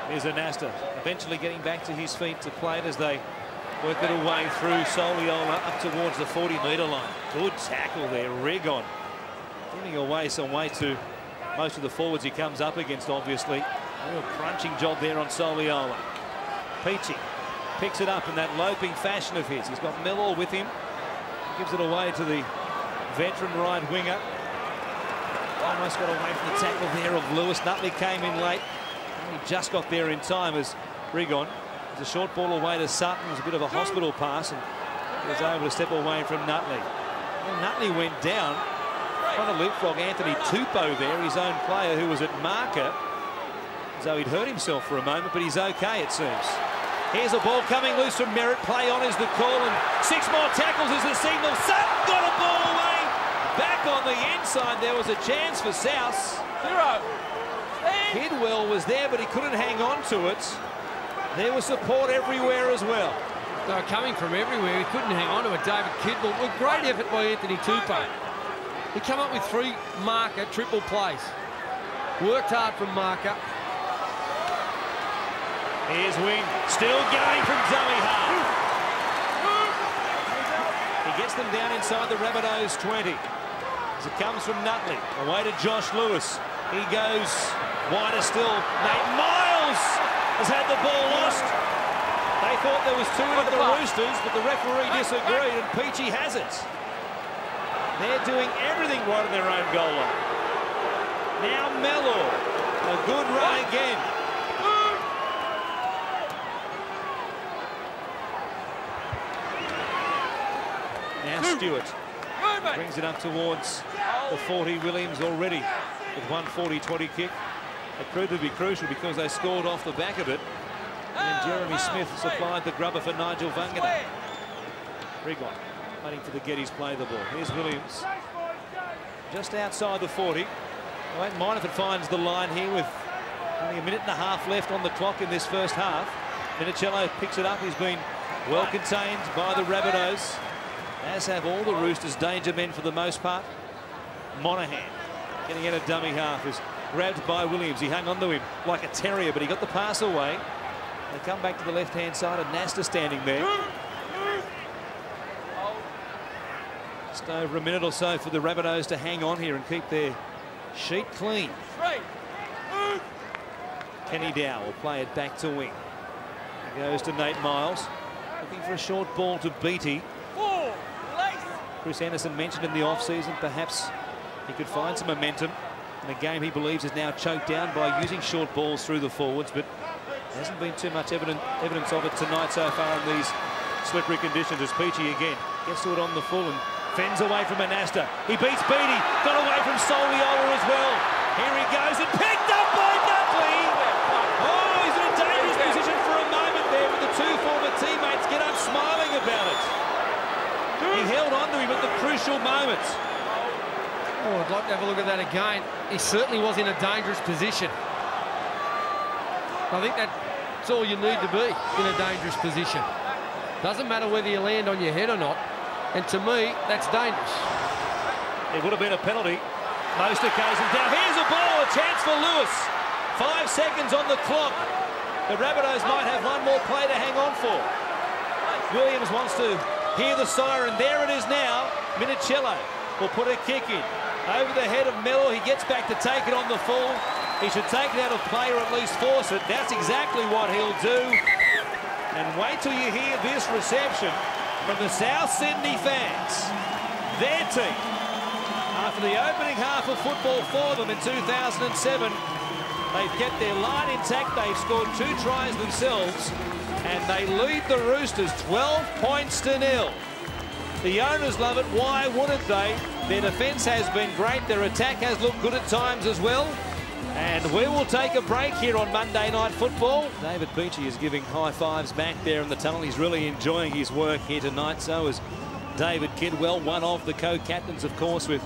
A: Here's Anasta eventually getting back to his feet to play it as they work it away through Soliola up towards the 40-metre line. Good tackle there, Rigon. Giving away some way to most of the forwards he comes up against, obviously. A real crunching job there on Soliola. Peachy picks it up in that loping fashion of his. He's got Mellor with him. Gives it away to the veteran right winger. Almost got away from the tackle there of Lewis. Nutley came in late. He just got there in time as Rigon. There's a short ball away to Sutton. It was a bit of a hospital pass and he was able to step away from Nutley. And Nutley went down, trying to leapfrog Anthony Tupou there, his own player who was at marker, as though he'd hurt himself for a moment, but he's okay, it seems. Here's a ball coming loose from Merritt. Play on is the call, and 6 more tackles is the signal. Sutton got a ball away. Back on the inside, there was a chance for South. Kidwell was there, but he couldn't hang on to it. There was support everywhere as well.
B: They were coming from everywhere. He couldn't hang on to it. David Kidwell. Well, great effort by Anthony Tupou. He came up with 3 marker triple plays. Worked hard from marker.
A: Here's Wing, still going from dummy half. He gets them down inside the Rabbitohs 20. As it comes from Nutley, away to Josh Lewis. He goes wider still. Nate Miles has had the ball lost. They thought there was 2 of the Roosters, but the referee disagreed, and Peachy has it. They're doing everything right on their own goal line. Now Mellor, a good run again. Now Stewart brings it up towards the 40. Williams already with 140-20 kick. It proved to be crucial because they scored off the back of it. And Jeremy Smith supplied the grubber for Nigel Vangana. Rigon waiting for the Gettys play the ball. Here's Williams. Just outside the 40. I won't mind if it finds the line here with only a minute and a half left on the clock in this first half. Minicello picks it up. He's been well contained by the Rabbitohs, as have all the Roosters danger men for the most part. Monahan getting out of dummy half is grabbed by Williams. He hung on to him like a terrier, but he got the pass away. They come back to the left-hand side and Nasta standing there. Just over a minute or so for the Rabbitohs to hang on here and keep their sheet clean. Kenny Dow will play it back to wing. It goes to Nate Miles, looking for a short ball to Beattie. Chris Anderson mentioned in the off-season perhaps he could find some momentum in a game he believes is now choked down by using short balls through the forwards, but there hasn't been too much evidence of it tonight so far in these slippery conditions as Peachy again gets to it on the full and fends away from Anasta. He beats Beattie, got away from Soliola as well. Here he goes and picked up by Nutley. Oh, he's in a dangerous position for a moment there, but the two former teammates get up smiling about it. He held on to him at the crucial moments.
B: Oh, I'd like to have a look at that again. He certainly was in a dangerous position. I think that's all you need to be in a dangerous position. Doesn't matter whether you land on your head or not. And to me, that's dangerous.
A: It would have been a penalty most occasions. Now here's a ball, a chance for Lewis. 5 seconds on the clock. The Rabbitohs might have one more play to hang on for. Williams wants to hear the siren. There it is now. Minicello will put a kick in. Over the head of Miller, he gets back to take it on the full. He should take it out of play or at least force it. That's exactly what he'll do. And wait till you hear this reception from the South Sydney fans. Their team, after the opening half of football for them in 2007, they've kept their line intact. They've scored 2 tries themselves, and they lead the Roosters 12 points to 0. The owners love it. Why wouldn't they? Their defence has been great. Their attack has looked good at times as well. And we will take a break here on Monday Night Football. David Peachy is giving high fives back there in the tunnel. He's really enjoying his work here tonight. So is David Kidwell, one of the co-captains, of course, with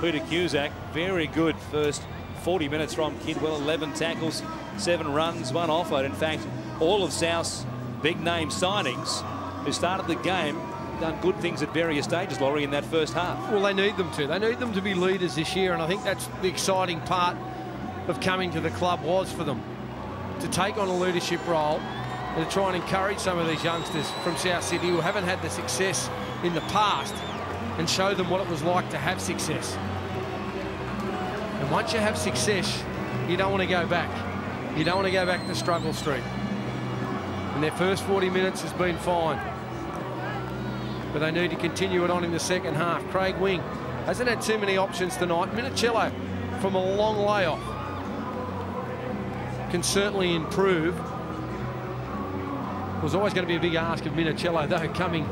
A: Peter Cusack. Very good first 40 minutes from Kidwell. 11 tackles, 7 runs, 1 offload. In fact, all of South's big-name signings who started the game done good things at various stages, Laurie, in that first half.
B: Well, they need them to. They need them to be leaders this year, and I think that's the exciting part of coming to the club was for them to take on a leadership role and to try and encourage some of these youngsters from South Sydney who haven't had the success in the past and show them what it was like to have success. And once you have success, you don't want to go back. You don't want to go back to struggle street. And their first 40 minutes has been fine, but they need to continue it on in the second half. Craig Wing hasn't had too many options tonight. Minicello from a long layoff can certainly improve. It was always going to be a big ask of Minicello, though, coming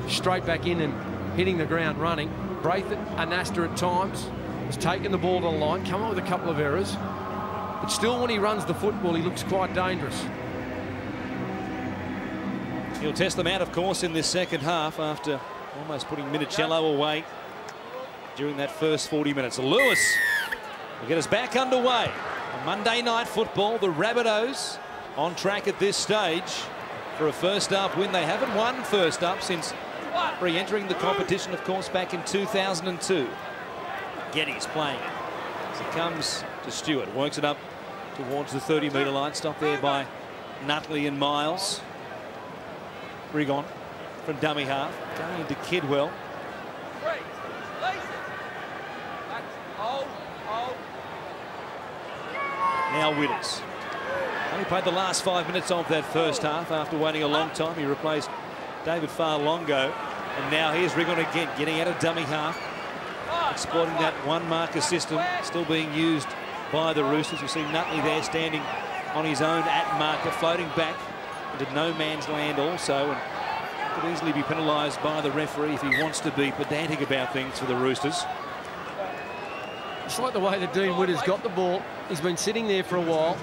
B: straight back in and hitting the ground running. Braithwaite, Anasta at times, has taken the ball to the line, come up with a couple of errors, but still when he runs the football, he looks quite dangerous.
A: He'll test them out, of course, in this second half after almost putting Minicello away during that first 40 minutes. Lewis will get us back underway. On Monday Night Football, the Rabbitohs on track at this stage for a first-up win. They haven't won first up since re-entering the competition, of course, back in 2002. Geddes playing it as he comes to Stewart. Works it up towards the 30-metre line. Stopped there by Nutley and Miles. Rigon from dummy half. Going into Kidwell. Now Witters. Only played the last 5 minutes of that first half after waiting a long time. He replaced David Farlongo. And now here's Rigon again, getting out of dummy half. Exploiting that one-marker system, still being used by the Roosters. You see Nutley there standing on his own at marker, floating back into no man's land also, and could easily be penalised by the referee if he wants to be pedantic about things for the Roosters.
B: It's like the way that Dean Witters got the ball. He's been sitting there for a while.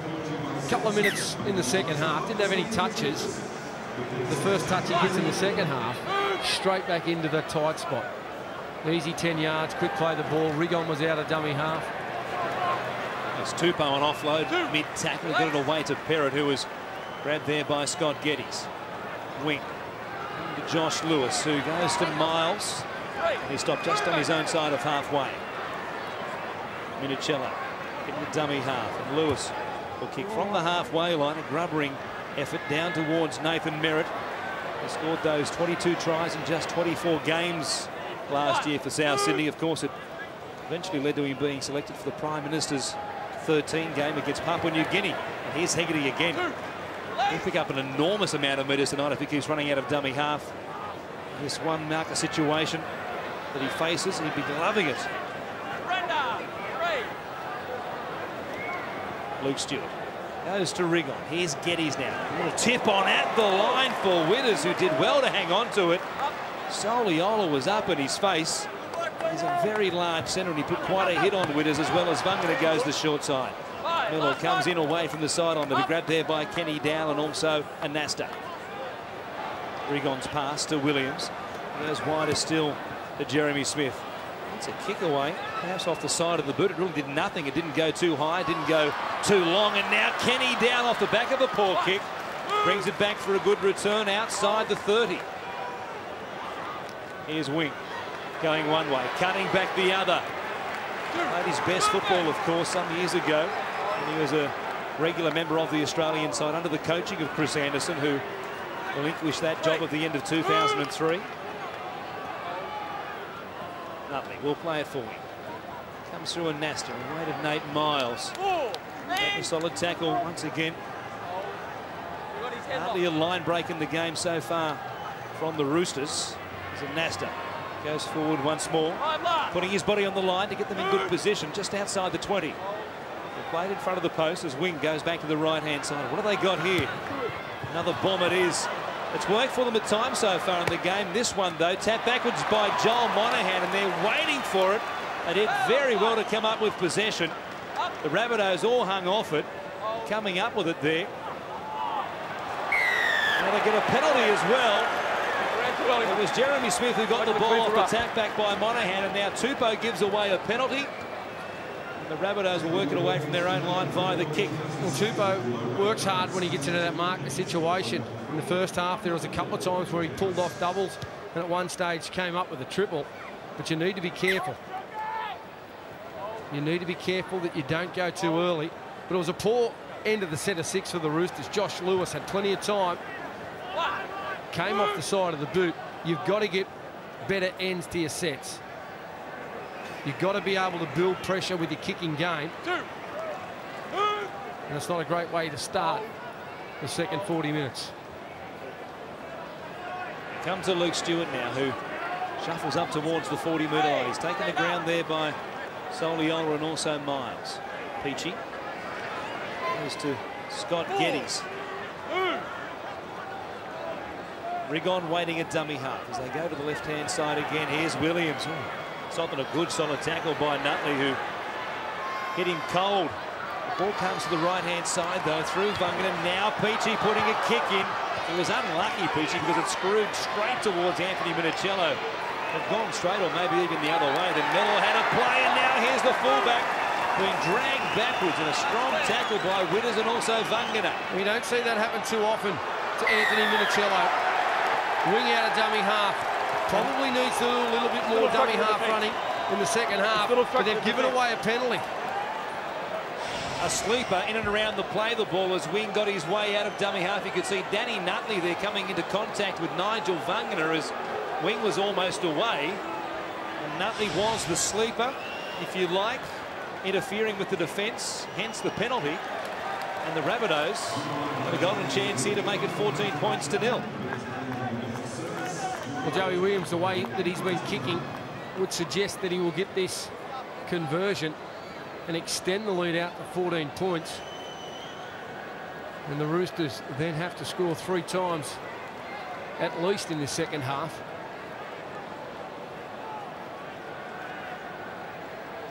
B: A couple of minutes in the second half. Didn't have any touches. The first touch he gets in the second half, straight back into the tight spot. Easy 10 yards, quick play the ball. Rigon was out of dummy half.
A: It's Tupou on offload, mid-tackle, got it away to Perrott, who was grabbed there by Scott Geddes. Wing to Josh Lewis, who goes to Miles. And he stopped just on his own side of halfway. Minicello in the dummy half, and Lewis will kick from the halfway line, a grubbering effort down towards Nathan Merritt. He scored those 22 tries in just 24 games last year for South Sydney. Of course, it eventually led to him being selected for the Prime Minister's 13 game against Papua New Guinea. And here's Hegarty again. He'll pick up an enormous amount of metres tonight if he keeps running out of dummy half. This one marker situation that he faces, he'd be loving it. Luke Stewart goes to Rigon. Here's Geddes now. A little tip on at the line for Witters, who did well to hang on to it. Soliola was up in his face. He's a very large centre, and he put quite a hit on Witters, as well as Vungana goes the short side. Miller comes in away from the sideline to be grabbed there by Kenny Dowell and also Anasta. Rigon's pass to Williams. Goes wider still to Jeremy Smith. It's a kick away, perhaps off the side of the boot. It really did nothing. It didn't go too high, it didn't go too long. And now Kenny Dowell off the back of a poor kick brings it back for a good return outside the 30. Here's Wing going one way, cutting back the other. Played his best football, of course, some years ago. And he was a regular member of the Australian side under the coaching of Chris Anderson, who relinquished that job at the end of 2003. Nutley will play it for him. Comes through a Nasta, away to Nate Miles. A solid tackle once again. Hardly a line break in the game so far from the Roosters. As a Nasta goes forward once more, putting his body on the line to get them in good position just outside the 20. They played in front of the post as Wing goes back to the right-hand side. What have they got here? Another bomb it is. It's worked for them at times so far in the game. This one, though, tapped backwards by Joel Monahan, and they're waiting for it. They did very well to come up with possession. The Rabbitohs all hung off it, coming up with it there. Now they get a penalty as well. It was Jeremy Smith who got the ball off the tap back by Monahan, and now Tupou gives away a penalty. And the Rabbitohs will work it away from their own line via the kick.
B: Well, Tupou works hard when he gets into that marker situation. In the first half, there was a couple of times where he pulled off doubles, and at one stage came up with a triple. But you need to be careful. You need to be careful that you don't go too early. But it was a poor end of the set of six for the Roosters. Josh Lewis had plenty of time. Came off the side of the boot. You've got to get better ends to your sets. You've got to be able to build pressure with your kicking game. And it's not a great way to start the second 40 minutes.
A: Come to Luke Stewart now, who shuffles up towards the 40-metre line. He's taken the ground there by Soliola and also Miles. Peachy goes to Scott Geddes. Rigon waiting at dummy half as they go to the left-hand side again. Here's Williams. Stopping a good solid tackle by Nutley, who hit him cold. The ball comes to the right-hand side, though, through Vungana. Now Peachy putting a kick in. It was unlucky, Peachy, because it screwed straight towards Anthony Minicello. They've gone straight, or maybe even the other way. Then Melo had a play, and now here's the fullback being dragged backwards, and a strong tackle by Witters and also Vungana.
B: We don't see that happen too often to Anthony Minicello. Wing out of dummy half. Probably needs to do a little bit more dummy half running in the second half, but they've given away a penalty.
A: A sleeper in and around the play the ball as Wing got his way out of dummy half. You could see Danny Nutley there coming into contact with Nigel Vungana as Wing was almost away. And Nutley was the sleeper, if you like, interfering with the defence, hence the penalty. And the Rabbitohs have a golden chance here to make it 14 points to 0.
B: Well, Joey Williams, the way that he's been kicking would suggest that he will get this conversion and extend the lead out to 14 points. And the Roosters then have to score 3 times at least in the second half.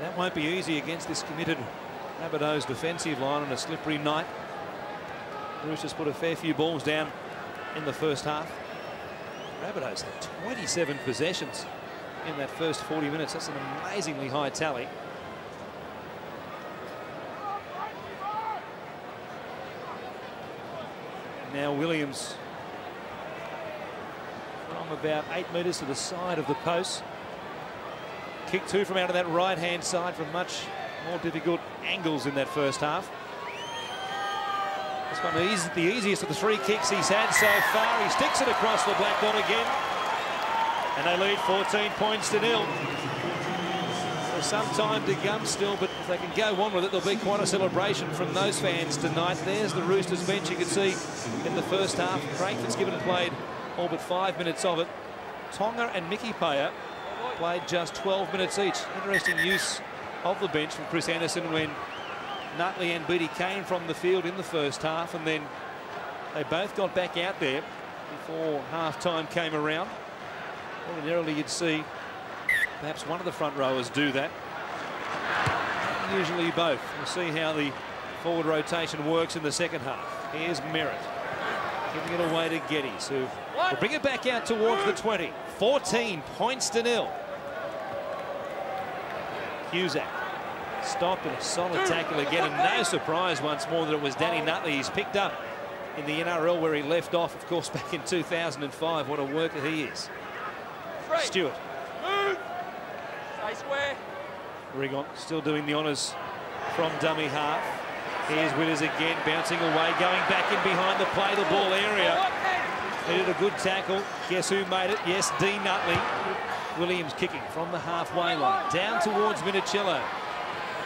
A: That won't be easy against this committed Rabbitohs defensive line on a slippery night. Roosters put a fair few balls down in the first half. Rabbitohs had 27 possessions in that first 40 minutes. That's an amazingly high tally. Now Williams from about 8 metres to the side of the post. Kick 2 from out of that right-hand side from much more difficult angles in that first half. This one is the easiest of the 3 kicks he's had so far. He sticks it across the black dot again. And they lead 14 points to 0. There's some time to come still, but if they can go on with it, there'll be quite a celebration from those fans tonight. There's the Roosters bench. You can see in the first half, Craig Fitzgibbon played all but 5 minutes of it. Tonga and Mickey Payer played just 12 minutes each. Interesting use of the bench from Chris Anderson when Nutley and Beattie came from the field in the first half, and then they both got back out there before half-time came around. Ordinarily, you'd see perhaps one of the front rowers do that. Usually both. We'll see how the forward rotation works in the second half. Here's Merritt, giving it away to Geddes, who will bring it back out towards the 20. 14 points to 0. Cusack stopped and a solid tackle again, and no surprise once more that it was Danny Nutley. He's picked up in the NRL where he left off, of course, back in 2005. What a worker he is. Stewart.
E: Stay square.
A: Rigon still doing the honours from dummy half. Here's Witters again, bouncing away, going back in behind the play the ball area. He did a good tackle. Guess who made it? Yes, Dean Nutley. Williams kicking from the halfway line down towards Minicello.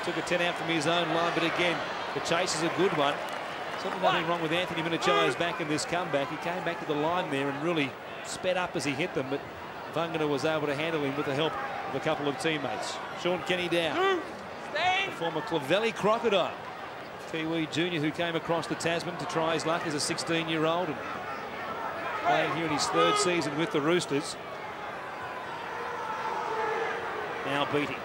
A: Took a 10 out from his own line, but again, the chase is a good one. Certainly nothing wrong with Anthony Minicello's back in this comeback. He came back to the line there and really sped up as he hit them, but Vangana was able to handle him with the help of a couple of teammates. Sean Kenny down. The former Clavelli Crocodile. Kiwi junior who came across the Tasman to try his luck as a 16-year-old and playing here in his 3rd season with the Roosters. Now Beattie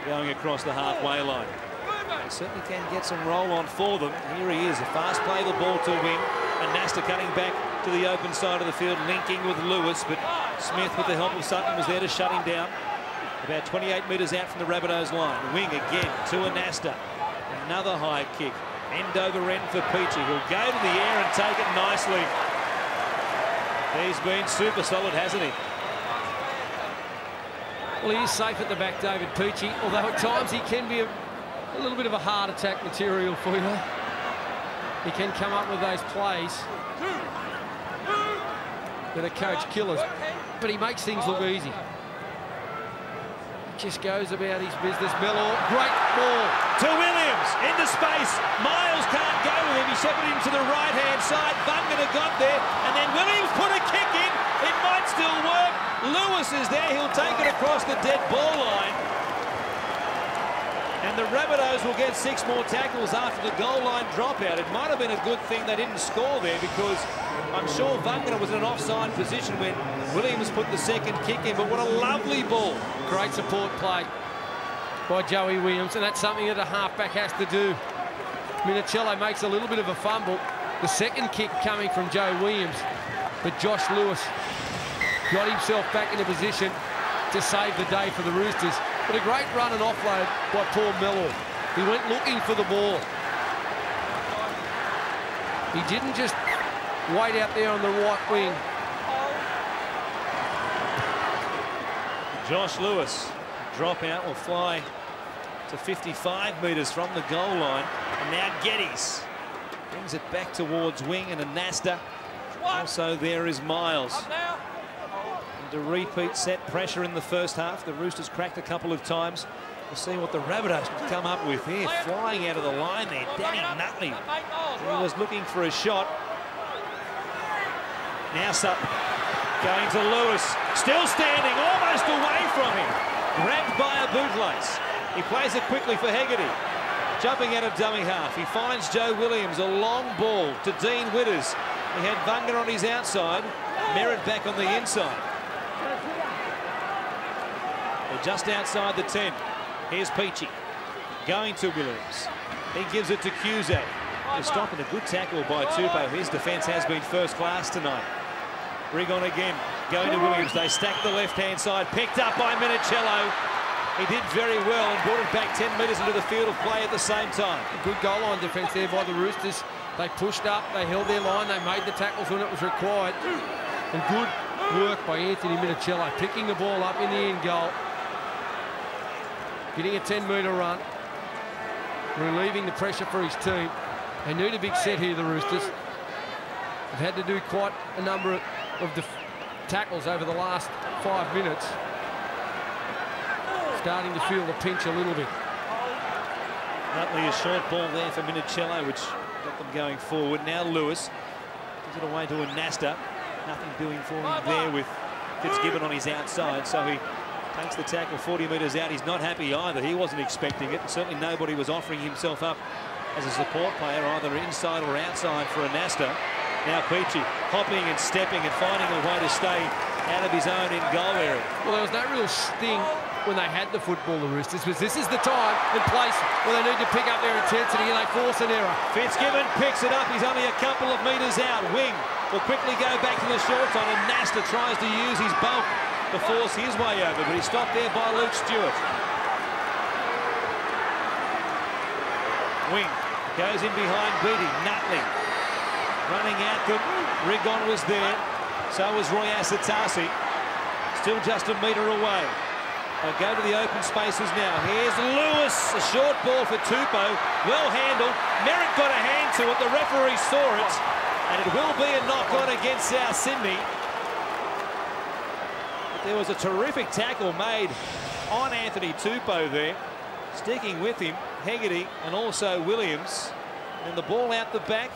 A: going across the halfway line. They certainly can get some roll on for them. Here he is, a fast play the ball to wing, and Nasta cutting back to the open side of the field, linking with Lewis, but Smith, with the help of Sutton, was there to shut him down. About 28 metres out from the Rabbitohs line. Wing again to Anasta. Another high kick. End over end for Peachy, who'll go to the air and take it nicely. He's been super solid, hasn't he?
B: Well, he is safe at the back, David Peachy, although at times he can be a little bit of a heart attack material for you. He can come up with those plays that are coach killers, but he makes things look easy. He just goes about his business. Mellor, great ball.
A: To Williams, into space. Miles can't go with him. He shepherded him to the right-hand side. Vangana got there, and then Williams put a kick in. It might still work. Lewis is there. He'll take it across the dead ball line. And the Rabbitohs will get 6 more tackles after the goal line dropout. It might have been a good thing they didn't score there, because I'm sure Vangana was in an offside position when Williams put the second kick in. But what a lovely ball.
B: Great support play by Joey Williams, and that's something that a halfback has to do. Minicello makes a little bit of a fumble. The second kick coming from Joe Williams, but Josh Lewis got himself back in a position to save the day for the Roosters. But a great run and offload by Paul Mellor. He went looking for the ball. He didn't just wait out there on the right wing.
A: Josh Lewis, dropout, will fly to 55 metres from the goal line. And now Geddes brings it back towards wing, and Anasta. Also there is Miles. And a repeat set pressure in the first half. The Roosters cracked a couple of times. We'll see what the Rabbitohs can come up with here. Flying out of the line there, Danny Nutley. He was looking for a shot. Now Sutton going to Lewis. Still standing, almost away from him. Grabbed by a bootlace. He plays it quickly for Hegarty. Jumping out of dummy half. He finds Joe Williams. A long ball to Dean Witters. He had Vanga on his outside. Merritt back on the inside. They're just outside the 10. Here's Peachy. Going to Williams. He gives it to Cusack. He's stopping a good tackle by Tupou. His defence has been first class tonight. Rigon again. Going to Williams. They stack the left-hand side. Picked up by Minicello. He did very well and brought it back 10 metres into the field of play at the same time.
B: Good goal line defence there by the Roosters. They pushed up, they held their line, they made the tackles when it was required. And good work by Anthony Minicello, picking the ball up in the end goal. Getting a 10-metre run. Relieving the pressure for his team. They need a big set here, the Roosters. They've had to do quite a number of tackles over the last 5 minutes. Starting to feel the pinch a little bit.
A: Nutley, a short ball there for Minicello, which got them going forward. Now Lewis gives it away to a Nasta. Nothing doing for him there with Fitzgibbon on his outside, so he takes the tackle 40 metres out. He's not happy either. He wasn't expecting it. Certainly nobody was offering himself up as a support player, either inside or outside for a Nasta. Now Peachy hopping and stepping and finding a way to stay out of his own in goal area.
B: Well, there was no real sting when they had the football, the Roosters, because this is the time and place where they need to pick up their intensity and they force an error.
A: Fitzgibbon picks it up. He's only a couple of metres out. Wing will quickly go back to the short side, and Nasta tries to use his bulk to force his way over, but he's stopped there by Luke Stewart. Wing goes in behind Beattie. Nutley running out. Good. Rigon was there. So was Roy Asatasi. Still just a metre away. They'll go to the open spaces now. Here's Lewis. A short ball for Tupou. Well handled. Merritt got a hand to it. The referee saw it. And it will be a knock-on against South Sydney. But there was a terrific tackle made on Anthony Tupou there. Sticking with him, Hegarty and also Williams. And the ball out the back.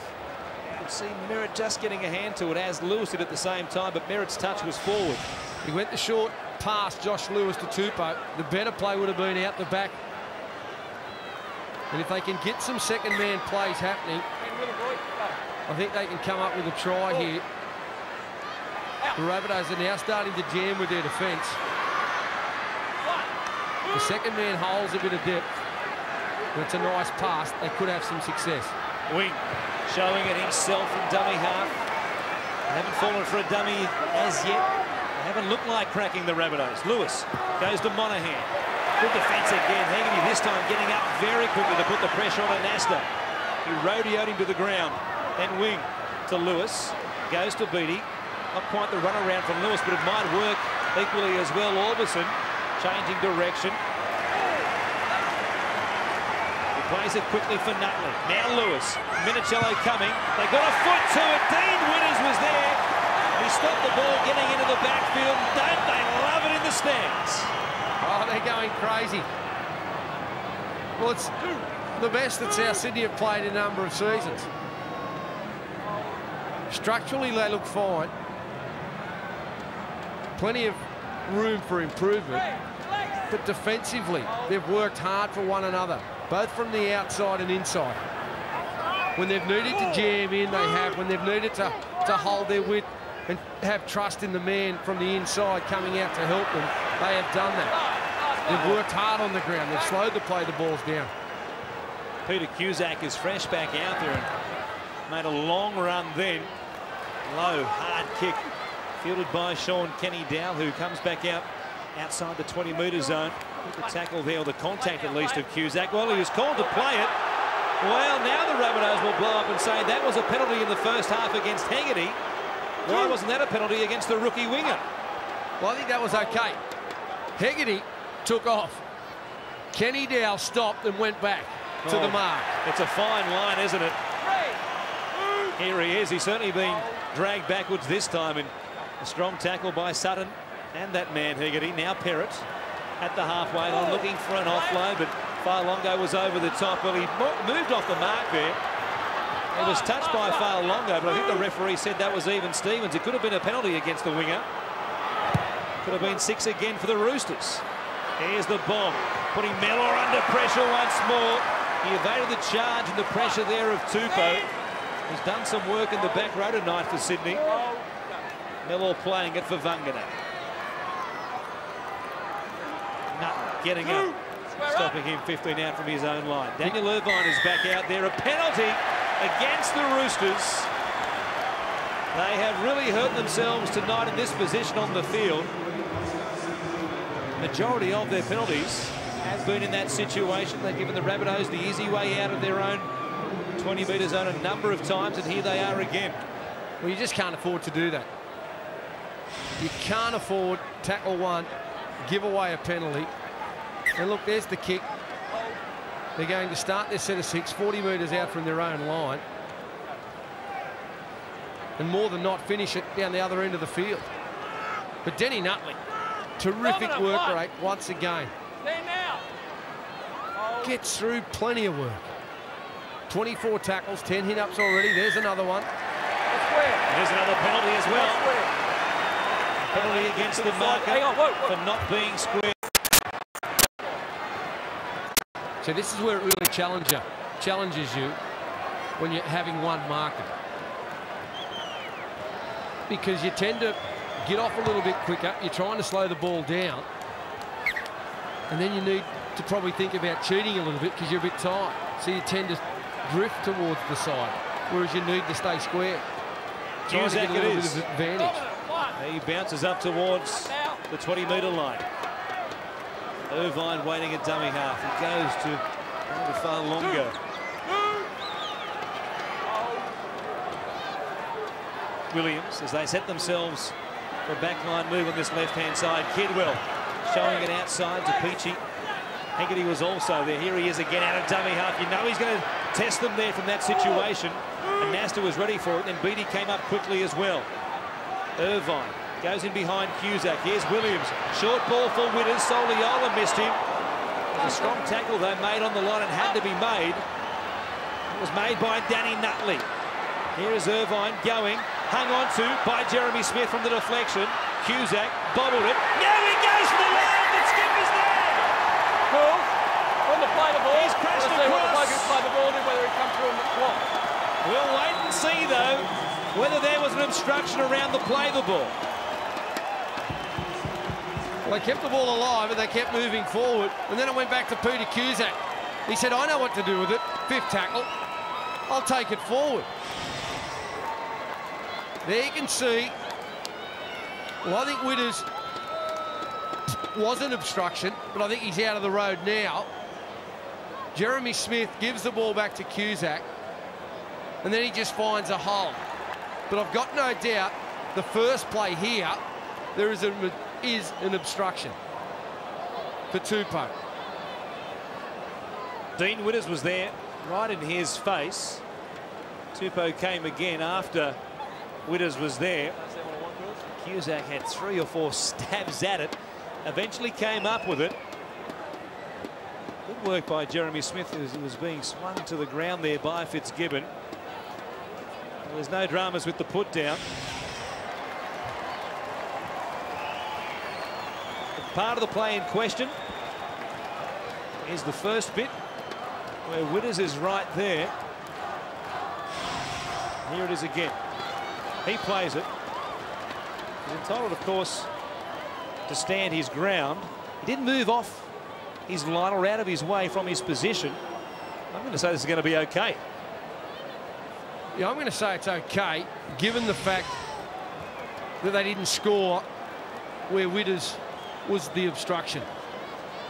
A: You can see Merritt just getting a hand to it, as Lewis did at the same time, but Merritt's touch was forward.
B: He went the short pass, Josh Lewis to Tupou. The better play would have been out the back. And if they can get some second-man plays happening, I think they can come up with a try here. The Rabbitohs are now starting to jam with their defence. The second man holds a bit of depth. It's a nice pass. They could have some success.
A: Wing showing it himself in dummy half. They haven't fallen for a dummy as yet. They haven't looked like cracking the Rabbitohs. Lewis goes to Monahan. Good defence again. Hegarty this time getting up very quickly to put the pressure on Anasta. He rodeoed him to the ground. Then Wing to Lewis. Goes to Beattie. Not quite the run around from Lewis, but it might work equally as well. Orbison changing direction. He plays it quickly for Nutley. Now Lewis. Minicello coming. They got a foot to it. Dean Winters was there. He stopped the ball getting into the backfield. Don't they love it in the stands?
B: Oh, they're going crazy. Well, it's the best that South Sydney have played in a number of seasons. Structurally, they look fine. Plenty of room for improvement. But defensively, they've worked hard for one another, both from the outside and inside. When they've needed to jam in, they have. When they've needed to hold their width and have trust in the man from the inside coming out to help them, they have done that. They've worked hard on the ground. They've slowed the play the balls down.
A: Peter Cusack is fresh back out there and made a long run then. Low, hard kick fielded by Sean Kenny Dow, who comes back out outside the 20-metre zone. With the tackle there, or the contact at least, of Cusack. Well, he was called to play it. Well, now the Rabbitohs will blow up and say that was a penalty in the first half against Hegarty. Why wasn't that a penalty against the rookie winger?
B: Well, I think that was okay. Hegarty took off. Kenny Dow stopped and went back to the mark.
A: It's a fine line, isn't it? Here he is. He's certainly been dragged backwards this time, and a strong tackle by Sutton and that man Hegarty. Now Perrott at the halfway line looking for an offload, but Failongo was over the top. Well, he moved off the mark there. It was touched by Failongo, but I think the referee said that was even Stevens. It could have been a penalty against the winger. Could have been 6 again for the Roosters. Here's the bomb, putting Mellor under pressure once more. He evaded the charge and the pressure there of Tupou. He's done some work in the back row tonight for Sydney. Mellor playing it for Vangana. Nutt getting up, stopping him 15 out from his own line. Daniel Irvine is back out there. A penalty against the Roosters. They have really hurt themselves tonight in this position on the field. Majority of their penalties have been in that situation. They've given the Rabbitohs the easy way out of their own 20-metre zone a number of times, and here they are again.
B: Well, you just can't afford to do that. You can't afford tackle one, give away a penalty. And look, there's the kick. They're going to start their set of 6, 40 metres out from their own line. And more than not finish it down the other end of the field. But Denny Nutley, terrific work rate once again.
E: Stand now. Oh.
B: Gets through plenty of work. 24 tackles, 10 hit-ups already. There's another one.
A: There's another penalty as well. Penalty against the marker for not being square.
B: So this is where it really challenges you when you're having one marker. Because you tend to get off a little bit quicker. You're trying to slow the ball down. And then you need to probably think about cheating a little bit because you're a bit tired. So you tend to drift towards the side, whereas you need to stay square. Trying to get a little bit of advantage.
A: He bounces up towards the 20-metre line. Irvine waiting at dummy half. He goes to far longer. Williams, as they set themselves for a backline move on this left-hand side. Kidwell showing it outside to Peachy. Hegarty was also there. Here he is again out of dummy half. You know he's going to test them there from that situation. And Nasta was ready for it. Then Beattie came up quickly as well. Irvine goes in behind Cusack. Here's Williams. Short ball for Witters. Soliola missed him. It was a strong tackle they made on the line and had to be made. It was made by Danny Nutley. Here is Irvine going. Hung on to by Jeremy Smith from the deflection. Cusack bobbled it. Now he goes for the line. The skip is there.
E: Cool. On the play the ball.
A: He's crashed
E: Let's see what the
A: across.
E: bloke who played the ball did, whether he comes through on the clock.
A: We'll wait and see, though, whether there was an obstruction around the play the ball.
B: Well, they kept the ball alive and they kept moving forward. And then it went back to Peter Cusack. He said, I know what to do with it. 5th tackle. I'll take it forward. There you can see. Well, I think Witters was an obstruction, but I think he's out of the road now. Jeremy Smith gives the ball back to Cusack, and then he just finds a hole. But I've got no doubt the first play here, there is an obstruction for Tupou.
A: Dean Witters was there right in his face. Tupou came again after Witters was there. Cusack had 3 or 4 stabs at it. Eventually came up with it. Good work by Jeremy Smith, who was being swung to the ground there by Fitzgibbon. Well, there's no dramas with the put down. Part of the play in question is the first bit where Witters is right there. Here it is again. He plays it. He's entitled, of course, to stand his ground. He didn't move off his line or out of his way from his position. I'm going to say this is going to be okay.
B: Yeah, I'm going to say it's okay, given the fact that they didn't score where Witters was the obstruction.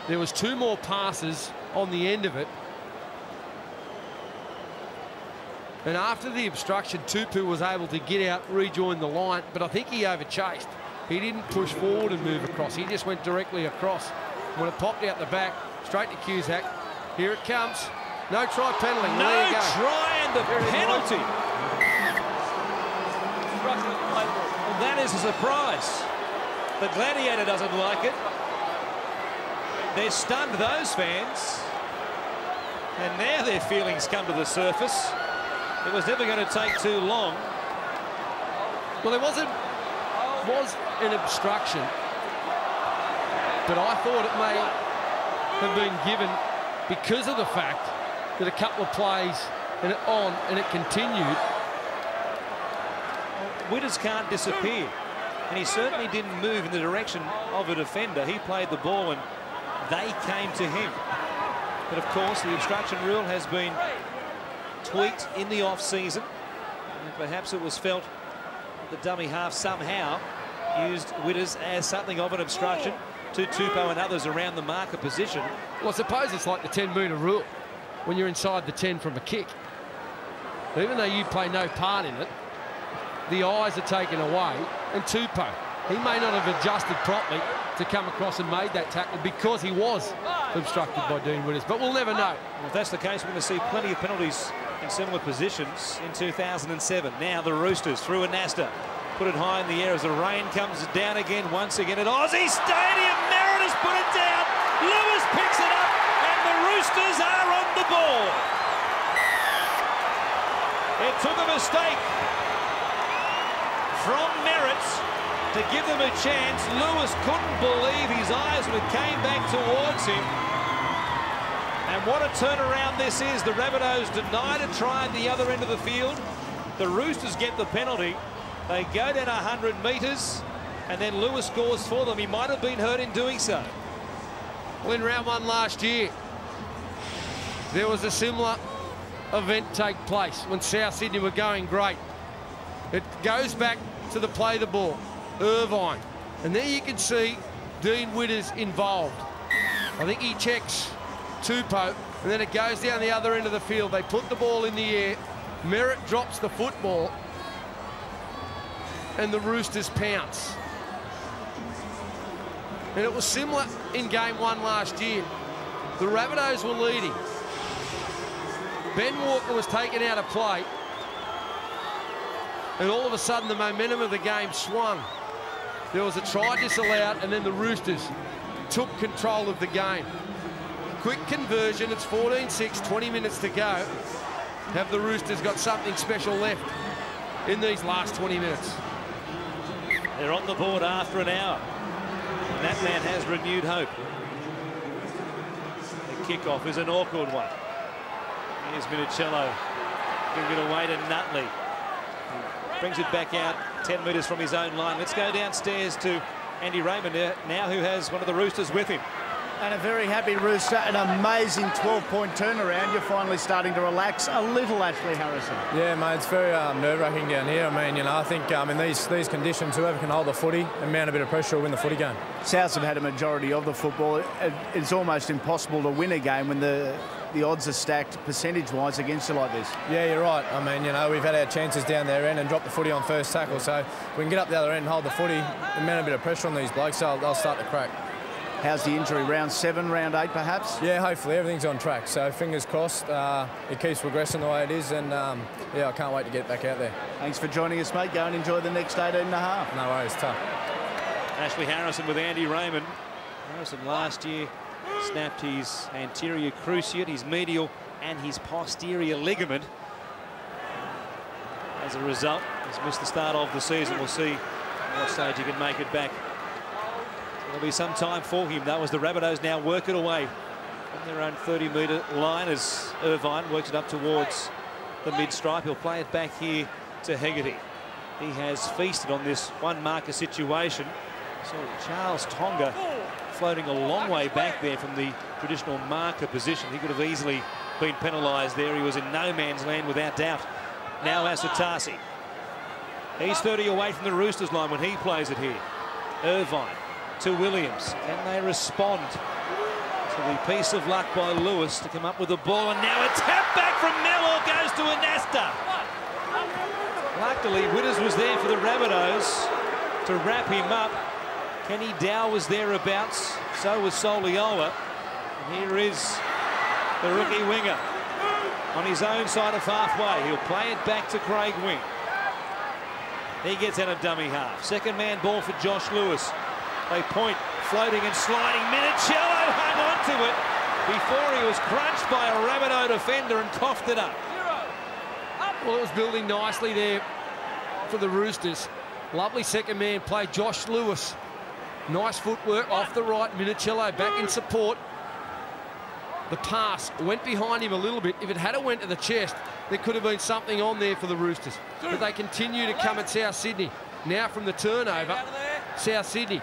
B: There was 2 more passes on the end of it. And after the obstruction, Tupou was able to get out, rejoin the line, but I think he overchased. He didn't push forward and move across. He just went directly across. When it popped out the back, straight to Cusack. Here it comes. No try penalty.
A: No
B: there you go.
A: try and the penalty. Well, that is a surprise. The Gladiator doesn't like it. They're stunned, those fans. And now their feelings come to the surface. It was never going to take too long.
B: Well, there was an obstruction, but I thought it may have been given because of the fact that a couple of plays and it continued.
A: Witters can't disappear, and he certainly didn't move in the direction of a defender. He played the ball and they came to him. But of course, the obstruction rule has been tweaked in the off-season, and perhaps it was felt that the dummy half somehow used Witters as something of an obstruction to Tupou and others around the marker position.
B: Well, I suppose it's like the 10-metre rule when you're inside the 10 from a kick. Even though you play no part in it, the eyes are taken away, and Tupou, he may not have adjusted properly to come across and made that tackle because he was obstructed by Dean Witters, but we'll never know.
A: Well, if that's the case, we're going to see plenty of penalties in similar positions in 2007. Now the Roosters through Anasta. Put it high in the air as the rain comes down again, once again at Aussie Stadium. Merritt has put it down. Lewis picks it up, and the Roosters are on the ball. It took a mistake from Merritt to give them a chance. Lewis couldn't believe his eyes when it came back towards him. And what a turnaround this is. The Rabbitohs denied a try at the other end of the field. The Roosters get the penalty. They go down 100 metres, and then Lewis scores for them. He might have been hurt in doing so.
B: Well, in round 1 last year, there was a similar event take place when South Sydney were going great. It goes back to the play the ball, Irvine. And there you can see Dean Witters involved. I think he checks Tupou, and then it goes down the other end of the field. They put the ball in the air. Merritt drops the football, and the Roosters pounce. And it was similar in game 1 last year. The Rabbitohs were leading. Ben Walker was taken out of play, and all of a sudden the momentum of the game swung. There was a try disallowed, and then the Roosters took control of the game. Quick conversion, it's 14-6, 20 minutes to go. Have the Roosters got something special left in these last 20 minutes?
A: They're on the board after an hour. And that man has renewed hope. The kickoff is an awkward one. Here's Minicello giving it away to Nutley. He brings it back out 10 metres from his own line. Let's go downstairs to Andy Raymond now, who has one of the Roosters with him.
D: And a very happy Rooster, an amazing 12-point turnaround. You're finally starting to relax a little, Ashley Harrison.
F: Yeah, mate, it's very nerve-wracking down here. I mean, you know, I think in these conditions, whoever can hold the footy and mount a bit of pressure will win the footy game. Souths
D: have had a majority of the football. It's almost impossible to win a game when the odds are stacked percentage-wise against you like this.
F: Yeah, you're right. I mean, you know, we've had our chances down their end and dropped the footy on first tackle, so if we can get up the other end and hold the footy and mount a bit of pressure on these blokes, they'll start to crack.
D: How's the injury? Round 7, round 8 perhaps?
F: Yeah, hopefully everything's on track. So fingers crossed it keeps progressing the way it is, and yeah, I can't wait to get back out there.
D: Thanks for joining us, mate. Go and enjoy the next 18 and a half.
F: No worries, tough.
A: Ashley Harrison with Andy Raymond. Harrison last year snapped his anterior cruciate, his medial and his posterior ligament. As a result, he's missed the start of the season. We'll see at what stage he can make it back. There'll be some time for him, though, as the Rabbitohs now work it away from their own 30-metre line as Irvine works it up towards the mid-stripe. He'll play it back here to Hegarty. He has feasted on this one-marker situation. So Charles Tonga floating a long way back there from the traditional marker position. He could have easily been penalised there. He was in no man's land without doubt. Now Asatasi. He's 30 away from the Roosters line when he plays it here. Irvine to Williams. Can they respond to the piece of luck by Lewis to come up with the ball? And now a tap back from Mellor goes to Anasta. Luckily, Witters was there for the Rabbitohs to wrap him up. Kenny Dow was thereabouts. So was Soliola. And here is the rookie winger on his own side of halfway. He'll play it back to Craig Wing. He gets out of dummy half. Second man ball for Josh Lewis. They point, floating and sliding. Minicello hung on to it before he was crunched by a Rabbitoh defender and coughed it up.
B: Well, it was building nicely there for the Roosters. Lovely second man play, Josh Lewis. Nice footwork off the right. Minicello back in support. The pass went behind him a little bit. If it had went to the chest, there could have been something on there for the Roosters. But they continue to come at South Sydney. Now from the turnover, South Sydney,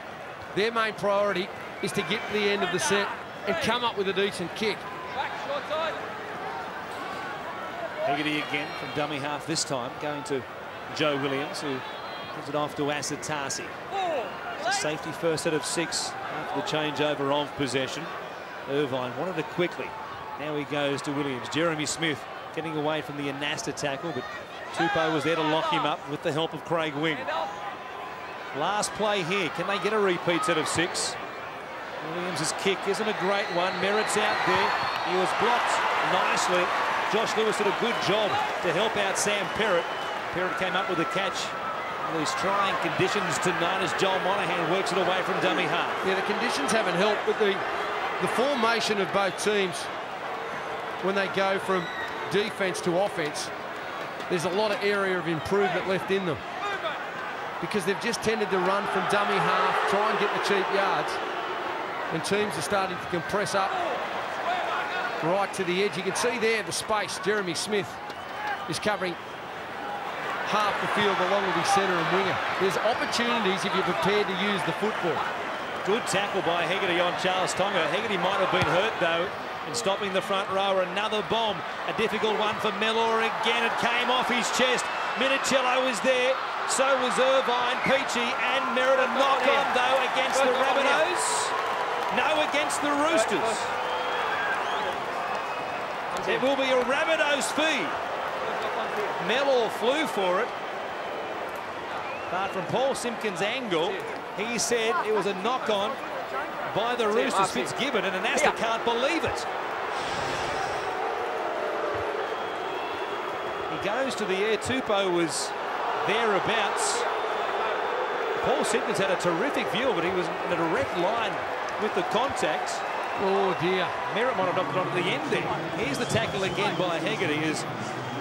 B: their main priority is to get to the end of the set and come up with a decent kick.
A: Hegarty again from dummy half this time, going to Joe Williams, who gives it off to Asatasi. It's a safety first set of 6 after the changeover of possession. Irvine wanted it quickly. Now he goes to Williams. Jeremy Smith getting away from the Anasta tackle, but Tupou was there to lock him up with the help of Craig Wing. Last play here. Can they get a repeat set of 6? Williams' kick isn't a great one. Merritt's out there. He was blocked nicely. Josh Lewis did a good job to help out Sam Perrott. Perrott came up with a catch. These trying conditions tonight as Joel Monahan works it away from dummy half.
B: Yeah, the conditions haven't helped, but the formation of both teams, when they go from defence to offence, there's a lot of area of improvement left in them, because they've just tended to run from dummy half, try and get the cheap yards, and teams are starting to compress up right to the edge. You can see there the space. Jeremy Smith is covering half the field along with his centre and winger. There's opportunities if you're prepared to use the football.
A: Good tackle by Hegarty on Charles Tonga. Hegarty might have been hurt, though, in stopping the front rower. Another bomb. A difficult one for Mellor again. It came off his chest. Minicello was there. So was Irvine, Peachy, and Merritt. A knock-on, though, against the Rabbitohs. No, against the Roosters. It will be a Rabbitohs feed. Mellor flew for it. Apart from Paul Simpkins' angle, he said it was a knock-on by the Roosters. Fitzgibbon, and Anasta can't believe it. He goes to the air. Tupou was thereabouts. Paul Simpkins had a terrific view, but he was in a direct line with the contact.
B: Oh dear.
A: Merritt might have knocked it on at the end there. Here's the tackle again by Hegarty as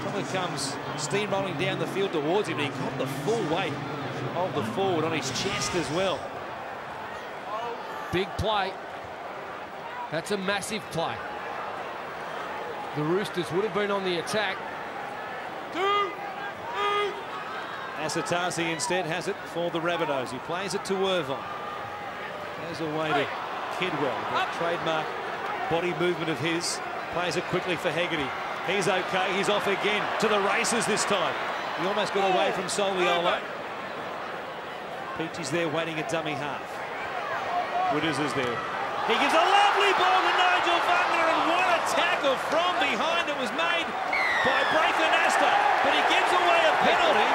A: Tonga comes steamrolling down the field towards him. He got the full weight of the forward on his chest as well.
B: Big play. That's a massive play. The Roosters would have been on the attack.
A: Asatasi instead has it for the Rabbitohs. He plays it to Irvine. Goes away to Kidwell. That trademark body movement of his. Plays it quickly for Hegarty. He's okay. He's off again. To the races this time. He almost got away from Soliolo. Peachy's there waiting at dummy half. Witters is there. He gives a lovely ball to Nigel Wagner, and what a tackle from behind. It was made by Braithen Astor, but he gives away a penalty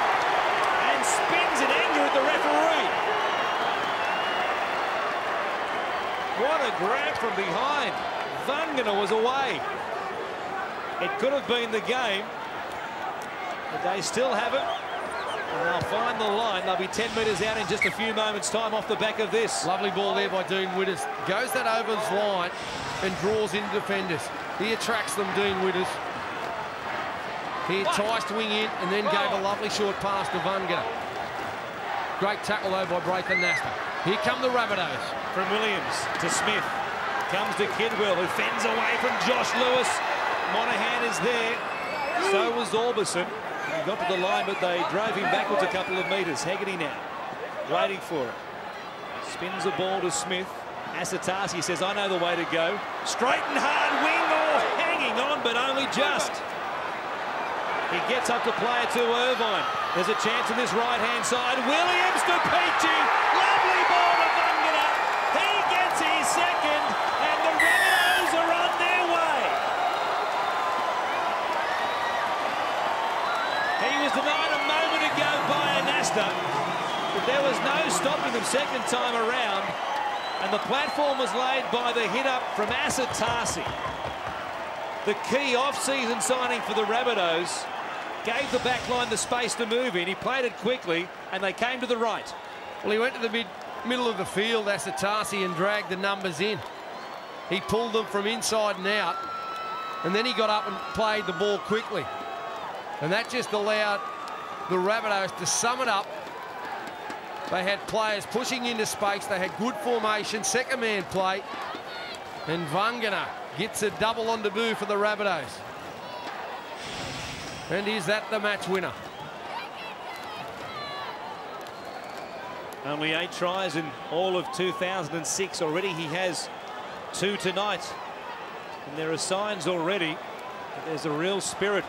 A: and spins in anger at the referee. What a grab from behind. Wagner was away. It could have been the game, but they still have it. And they'll find the line. They'll be 10 metres out in just a few moments' time off the back of this.
B: Lovely ball there by Dean Witters. Goes that over his line and draws in defenders. He attracts them, Dean Witters. He enticed wing in and then gave a lovely short pass to Wagner. Great tackle, though, by Braithen Astor. Here come the Rabbitohs.
A: From Williams to Smith. Comes to Kidwell, who fends away from Josh Lewis. Monahan is there. So was Orbison. He got to the line, but they drove him backwards a couple of metres. Hegarty now, waiting for it. Spins the ball to Smith. Asatasi says, I know the way to go. Straight and hard wing, hanging on, but only just. He gets up to play it to Irvine. There's a chance on this right-hand side. Williams to Peachy. Lovely ball to Wagner. He gets his second, and the Rabbitohs are on their way. He was denied a moment ago by Anasta, but there was no stopping them second time around, and the platform was laid by the hit-up from Asatasi. The key off-season signing for the Rabbitohs. Gave the back line the space to move in. He played it quickly, and they came to the right.
B: Well, he went to the middle of the field, Asatasi, and dragged the numbers in. He pulled them from inside and out, and then he got up and played the ball quickly. And that just allowed the Rabbitohs to sum it up. They had players pushing into space. They had good formation, second man play. And Wagner gets a double on debut for the Rabbitohs. And is that the match winner?
A: Only 8 tries in all of 2006. Already he has 2 tonight. And there are signs already that there's a real spirit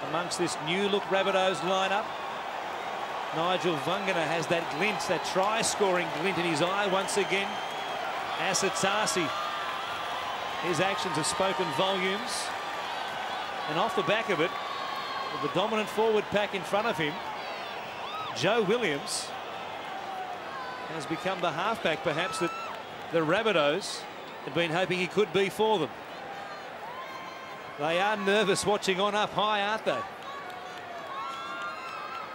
A: amongst this new-look Rabbitohs lineup. Nigel Wagner has that glint, that try-scoring glint in his eye once again. Asatasi, his actions have spoken volumes. And off the back of it, with the dominant forward pack in front of him, Joe Williams has become the halfback perhaps that the Rabbitohs had been hoping he could be for them. They are nervous watching on up high, aren't they?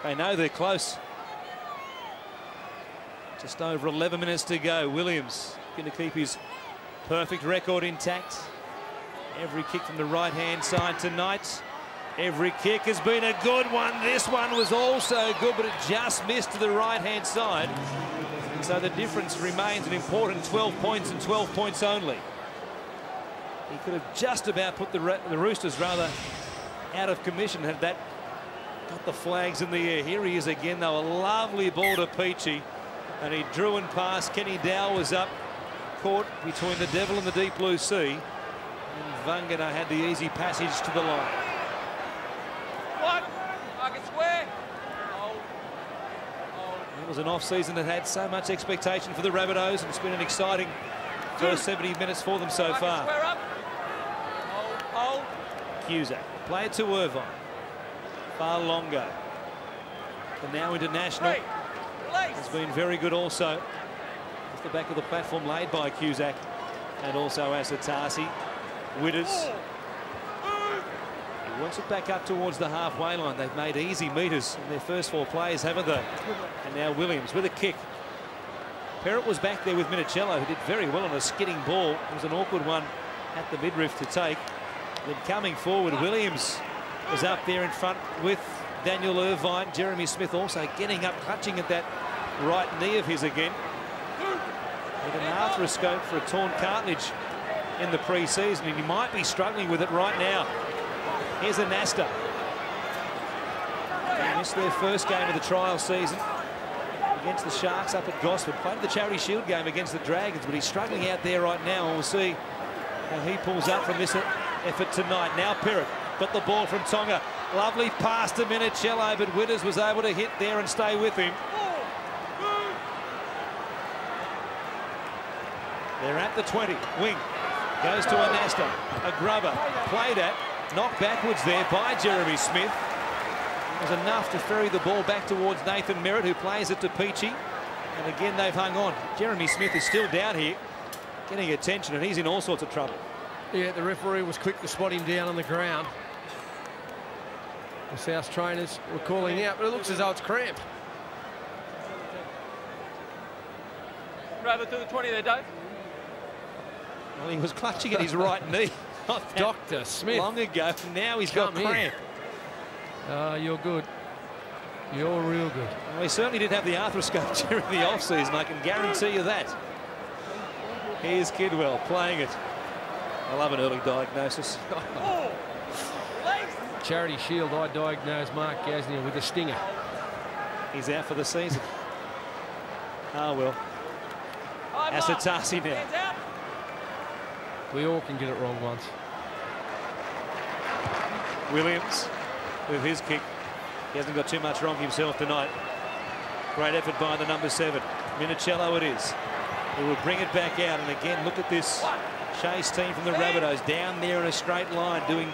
A: They know they're close. Just over 11 minutes to go. Williams going to keep his perfect record intact. Every kick from the right-hand side tonight. Every kick has been a good one. This one was also good, but it just missed to the right-hand side. And so the difference remains an important 12 points and 12 points only. He could have just about put the Roosters rather out of commission had that got the flags in the air. Here he is again, though. A lovely ball to Peachy. And he drew and passed. Kenny Dow was up, caught between the devil and the deep blue sea. And Vangana had the easy passage to the line.
E: What? Market square.
A: It was an off-season that had so much expectation for the Rabbitohs, and it's been an exciting first 70 minutes for them so far.
E: Square up. Hold.
A: Cusack, play it to Irvine. Farlongo. The now international has been very good also. Off the back of the platform laid by Cusack and also Asatasi. Witters. He wants it back up towards the halfway line. They've made easy meters in their first 4 plays, haven't they? And now Williams with a kick. Perrott was back there with Minicello, who did very well on a skidding ball. It was an awkward one at the midriff to take. Then coming forward, Williams was up there in front with Daniel Irvine. Jeremy Smith also getting up, clutching at that right knee of his again. With an arthroscope for a torn cartilage in the pre-season, and he might be struggling with it right now. Here's Anasta. They missed their first game of the trial season against the Sharks up at Gosford. Played the Charity Shield game against the Dragons, but he's struggling out there right now, and we'll see how he pulls up from this effort tonight. Now Perrott got the ball from Tonga. Lovely pass to Minicello, but Witters was able to hit there and stay with him. They're at the 20. Wing goes to Anasta. A grubber. Played at. Knocked backwards there by Jeremy Smith. It was enough to ferry the ball back towards Nathan Merritt, who plays it to Peachy. And again, they've hung on. Jeremy Smith is still down here, getting attention, and he's in all sorts of trouble.
B: Yeah, the referee was quick to spot him down on the ground. The South trainers were calling out, but it looks as though it's cramp.
E: Rather to the 20 there, Dave.
A: Well, he was clutching at his right knee.
B: Dr. Smith.
A: Long ago. Now he's got cramp.
B: You're good. You're real good.
A: Well, he certainly did have the arthroscope during the off-season, I can guarantee you that. Here's Kidwell playing it. I love an early diagnosis.
B: Charity Shield, I diagnosed Mark Gasnier with a stinger.
A: He's out for the season. Ah, well. Asatasi now.
B: We all can get it wrong once.
A: Williams with his kick. He hasn't got too much wrong himself tonight. Great effort by the number 7. Minicello it is. He will bring it back out. And again, look at this chase team from the Rabbitohs down there in a straight line, doing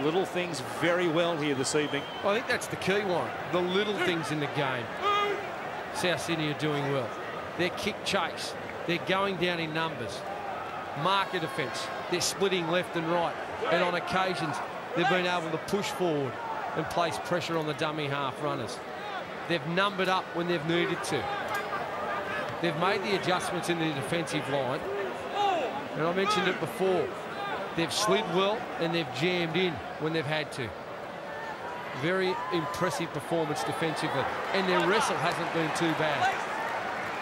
A: little things very well here this evening.
B: Well, I think that's the key, Warren. The little things in the game. South Sydney are doing well. Their kick chase. They're going down in numbers. Marker defence. They're splitting left and right. And on occasions, they've been able to push forward and place pressure on the dummy half runners. They've numbered up when they've needed to. They've made the adjustments in the defensive line. And I mentioned it before. They've slid well and they've jammed in when they've had to. Very impressive performance defensively. And their wrestle hasn't been too bad.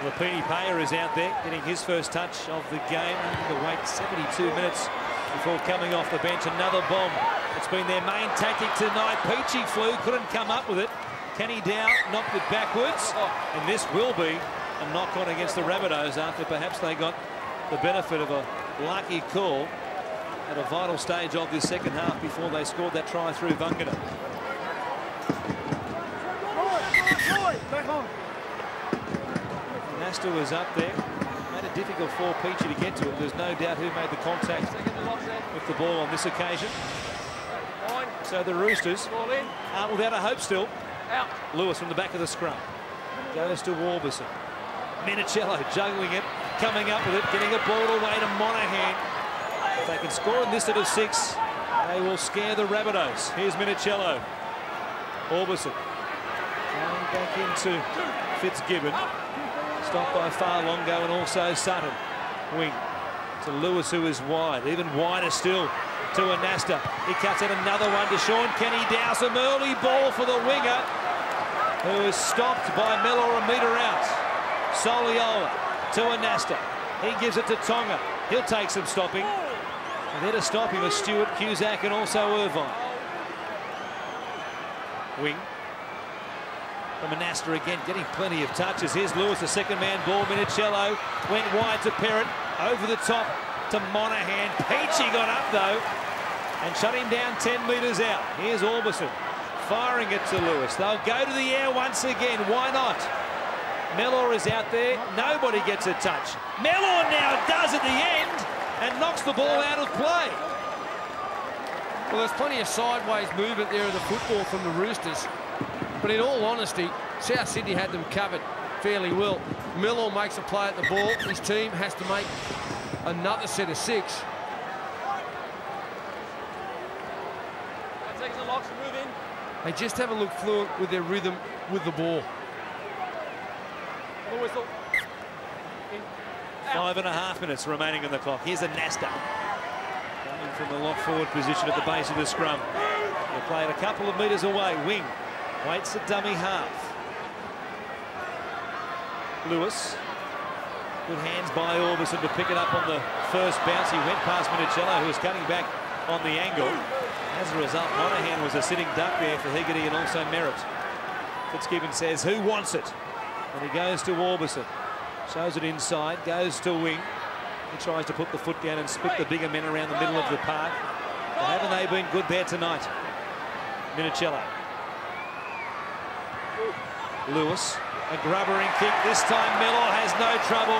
A: Lapini Payer is out there getting his first touch of the game. To wait 72 minutes before coming off the bench. Another bomb. It's been their main tactic tonight. Peachy flew, couldn't come up with it. Kenny Dow knocked it backwards. And this will be a knock-on against the Rabbitohs after perhaps they got the benefit of a lucky call at a vital stage of this second half before they scored that try through Vangana. Nasta was up there. Made it difficult for Peachy to get to it. There's no doubt who made the contact with the ball on this occasion. So the Roosters aren't without a hope still. Lewis from the back of the scrum. Goes to Warburson. Minicello juggling it. coming up with it, getting a ball away to Monahan. If they can score in this set of 6, they will scare the Rabbitohs. Here's Minicello. Orbison. Going back into Fitzgibbon. Stopped by Farlongo and also Sutton. Wing to Lewis, who is wide. Even wider still to Anasta. He cuts out another one to Sean Kenny Dowsum. Early ball for the winger, who is stopped by Mellor a metre out. Soliola to Anasta. He gives it to Tonga. He'll take some stopping. And there to stop him is Stewart, Cusack and also Irvine. Wing from Anasta again, getting plenty of touches. Here's Lewis, the second man ball. Minicello went wide to Perrott. Over the top to Monahan. Peachy got up though and shut him down 10 metres out. Here's Orbison firing it to Lewis. They'll go to the air once again. Why not? Mellor is out there. Nobody gets a touch. Mellor now does at the end and knocks the ball out of play.
B: Well, there's plenty of sideways movement there of the football from the Roosters. But in all honesty, South Sydney had them covered fairly well. Mellor makes a play at the ball. His team has to make another set of 6. They just haven't looked fluent with their rhythm with the ball.
A: 5.5 minutes remaining on the clock. Here's Anasta. Coming from the lock forward position at the base of the scrum. They play it a couple of metres away. Wing waits a dummy half. Lewis. Good hands by Orbison to pick it up on the first bounce. He went past Minicello, who was cutting back on the angle. As a result, Monahan was a sitting duck there for Hegarty and also Merritt. Fitzgibbon says, who wants it? And he goes to Orbison. Shows it inside, goes to Wing. He tries to put the foot down and split the bigger men around the middle of the park. But haven't they been good there tonight? Minicello. Lewis. A grubbering kick. This time Mellor has no trouble.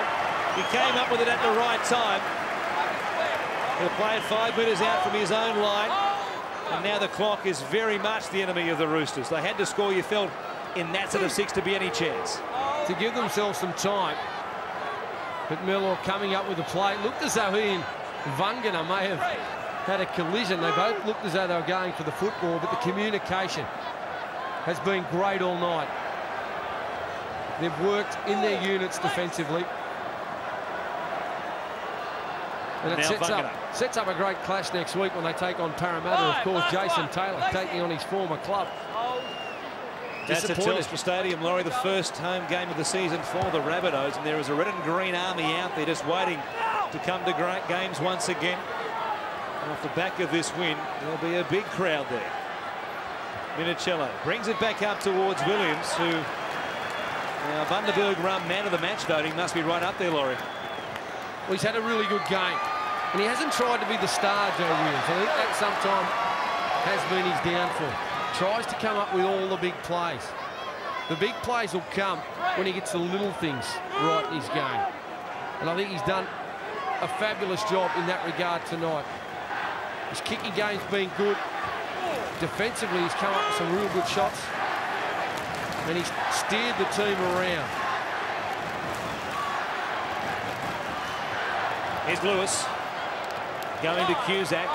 A: He came up with it at the right time. He'll play it 5 metres out from his own line. And now the clock is very much the enemy of the Roosters. They had to score, you felt, in that set of 6 to be any chance.
B: To give themselves some time. But Mellor coming up with a play. Looked as though he and Vangana may have had a collision. They both looked as though they were going for the football, but the communication has been great all night. They've worked in their units defensively. And it sets up a great clash next week when they take on Parramatta. Of course, Jason Taylor taking on his former club.
A: That's at Telstra Stadium, Laurie, the first home game of the season for the Rabbitohs. And there is a red and green army out there just waiting to come to great games once again. And off the back of this win, there'll be a big crowd there. Minicello brings it back up towards Williams, who... Now, Vandenberg run man of the match voting must be right up there, Laurie.
B: Well, he's had a really good game. And he hasn't tried to be the star, Joe Williams. I think that sometimes has been his downfall. Tries to come up with all the big plays. The big plays will come when he gets the little things right in his game. And I think he's done a fabulous job in that regard tonight. His kicking game's been good. Defensively, he's come up with some real good shots. And he's steered the team around.
A: Here's Lewis. Going to Cusack.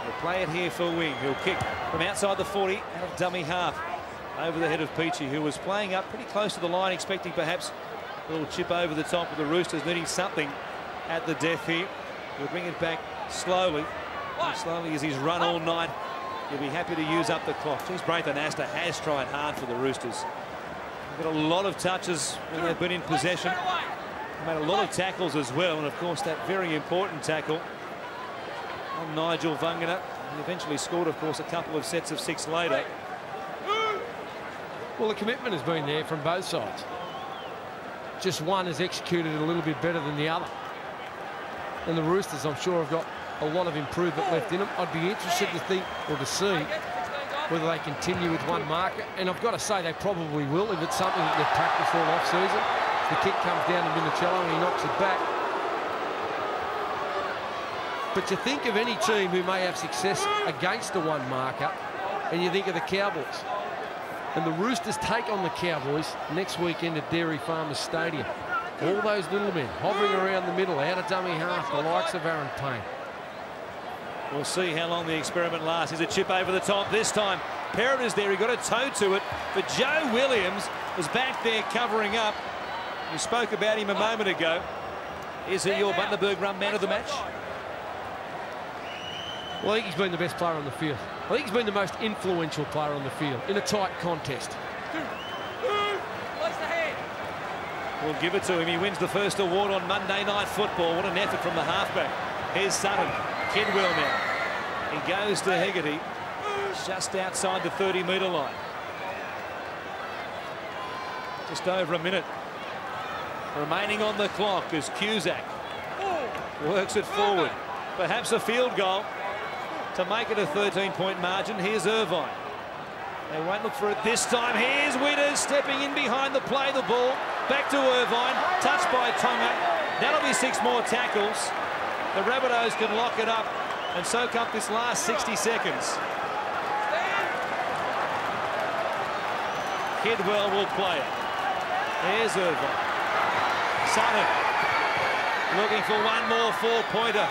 A: He'll play it here for Wing. He'll kick from outside the 40, out of dummy half. Over the head of Peachy, who was playing up pretty close to the line, expecting perhaps a little chip over the top of the Roosters, needing something at the death here. He'll bring it back slowly. And slowly as he's run all night. He'll be happy to use up the clock. Geez, Braithen Astor has tried hard for the Roosters. They've got a lot of touches when they've been in possession. They've made a lot of tackles as well, and of course that very important tackle on Nigel Vangana. He eventually scored, of course, a couple of sets of 6 later.
B: Well, the commitment has been there from both sides. Just one has executed a little bit better than the other. And the Roosters, I'm sure, have got a lot of improvement left in them. I'd be interested to think or to see whether they continue with one marker. And I've got to say they probably will if it's something that they've practiced all off-season. The kick comes down to Minicello and he knocks it back. But you think of any team who may have success against the one marker, and you think of the Cowboys. And the Roosters take on the Cowboys next weekend at Dairy Farmers Stadium. All those little men hovering around the middle, out of dummy half, the likes of Aaron Payne.
A: We'll see how long the experiment lasts. Here's a chip over the top this time. Perrott is there. He got a toe to it. But Joe Williams was back there covering up. You spoke about him a moment ago. Is he your Bundaberg Rum man of the match?
B: Well, I think he's been the best player on the field. I think he's been the most influential player on the field in a tight contest.
A: We'll give it to him. He wins the first award on Monday Night Football. What an effort from the halfback. Here's Sutton. Kidwell now. He goes to Hegarty. Just outside the 30-metre line. Just over a minute remaining on the clock as Cusack works it forward. Perhaps a field goal to make it a 13-point margin. Here's Irvine. They won't look for it this time. Here's Witters stepping in behind the play. The ball back to Irvine. Touched by Tonga. That'll be 6 more tackles. The Rabbitohs can lock it up and soak up this last 60 seconds. Kidwell will play it. Here's Irvine. Sutton looking for one more 4-pointer.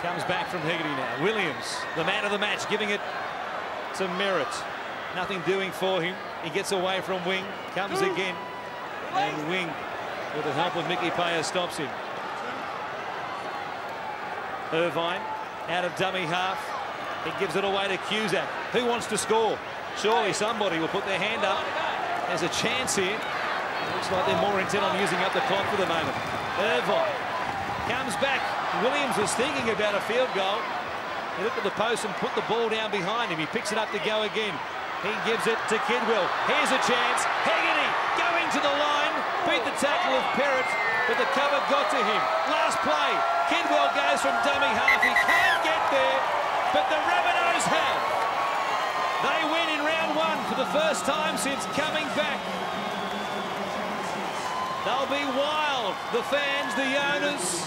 A: Comes back from Hegarty now. Williams, the man of the match, giving it to Merritt. Nothing doing for him. He gets away from Wing. Comes again. And Wing, with the help of Mickey Payer, stops him. Irvine out of dummy half. He gives it away to Cusack. Who wants to score? Surely somebody will put their hand up. There's a chance here. Looks like they're more intent on using up the clock for the moment. Irvine comes back. Williams was thinking about a field goal. He looked at the post and put the ball down behind him. He picks it up to go again. He gives it to Kidwell. Here's a chance. Hegarty going to the line. Beat the tackle of Perrott, but the cover got to him. Last play. Kidwell goes from dummy half. He can't get there, but the Rabbitohs have. They win in round 1 for the first time since coming back. They'll be wild. The fans, the owners,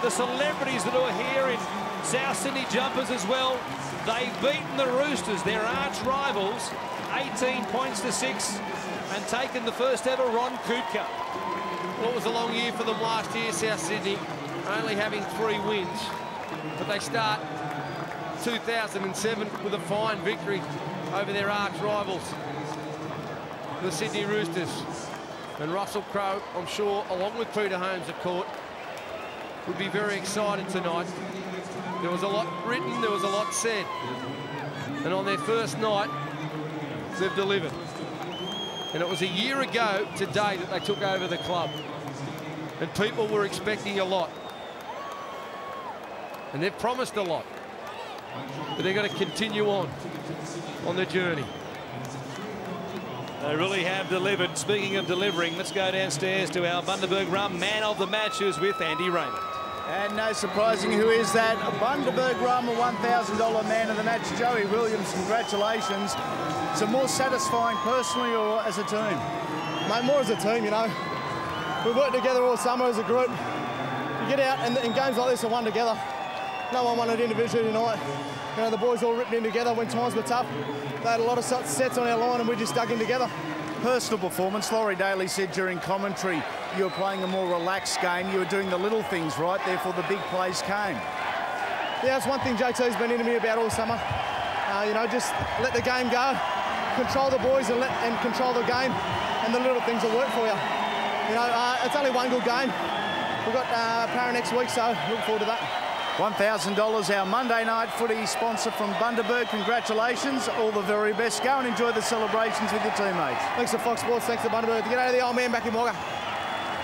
A: the celebrities that are here in South Sydney jumpers as well. They've beaten the Roosters, their arch rivals, 18 points to 6, and taken the first ever Ron Coote Cup.
B: Well, it was a long year for them last year, South Sydney, only having 3 wins. But they start 2007 with a fine victory over their arch rivals, the Sydney Roosters. And Russell Crowe, I'm sure, along with Peter Holmes at court, would be very excited tonight. There was a lot written, there was a lot said. And on their first night, they've delivered. And it was a year ago today that they took over the club. And people were expecting a lot. And they've promised a lot. But they've got to continue on their journey.
A: They really have delivered. Speaking of delivering, let's go downstairs to our Bundaberg Rum man of the match, who's with Andy Raymond.
D: And no surprising who is that. A Bundaberg Rum, a $1,000 man of the match, Joey Williams. Congratulations. Is it more satisfying personally or as a team?
G: Mate, more as a team, you know. We've worked together all summer as a group. You get out and games like this are won together. No one won it individually tonight. You know, the boys all ripped in together when times were tough. They had a lot of sets on our line and we just stuck in together.
D: Personal performance. Laurie Daly said during commentary you were playing a more relaxed game. You were doing the little things right, therefore the big plays came.
G: Yeah, that's one thing JT's been into me about all summer. You know, just let the game go, control the boys and control the game, and the little things will work for you. You know, it's only one good game. We've got Para next week, so look forward to that.
D: $1,000, our Monday night footy sponsor from Bundaberg. Congratulations, all the very best. Go and enjoy the celebrations with your teammates.
G: Thanks to Fox Sports, thanks to Bundaberg. Get out of the old man back in Wagga.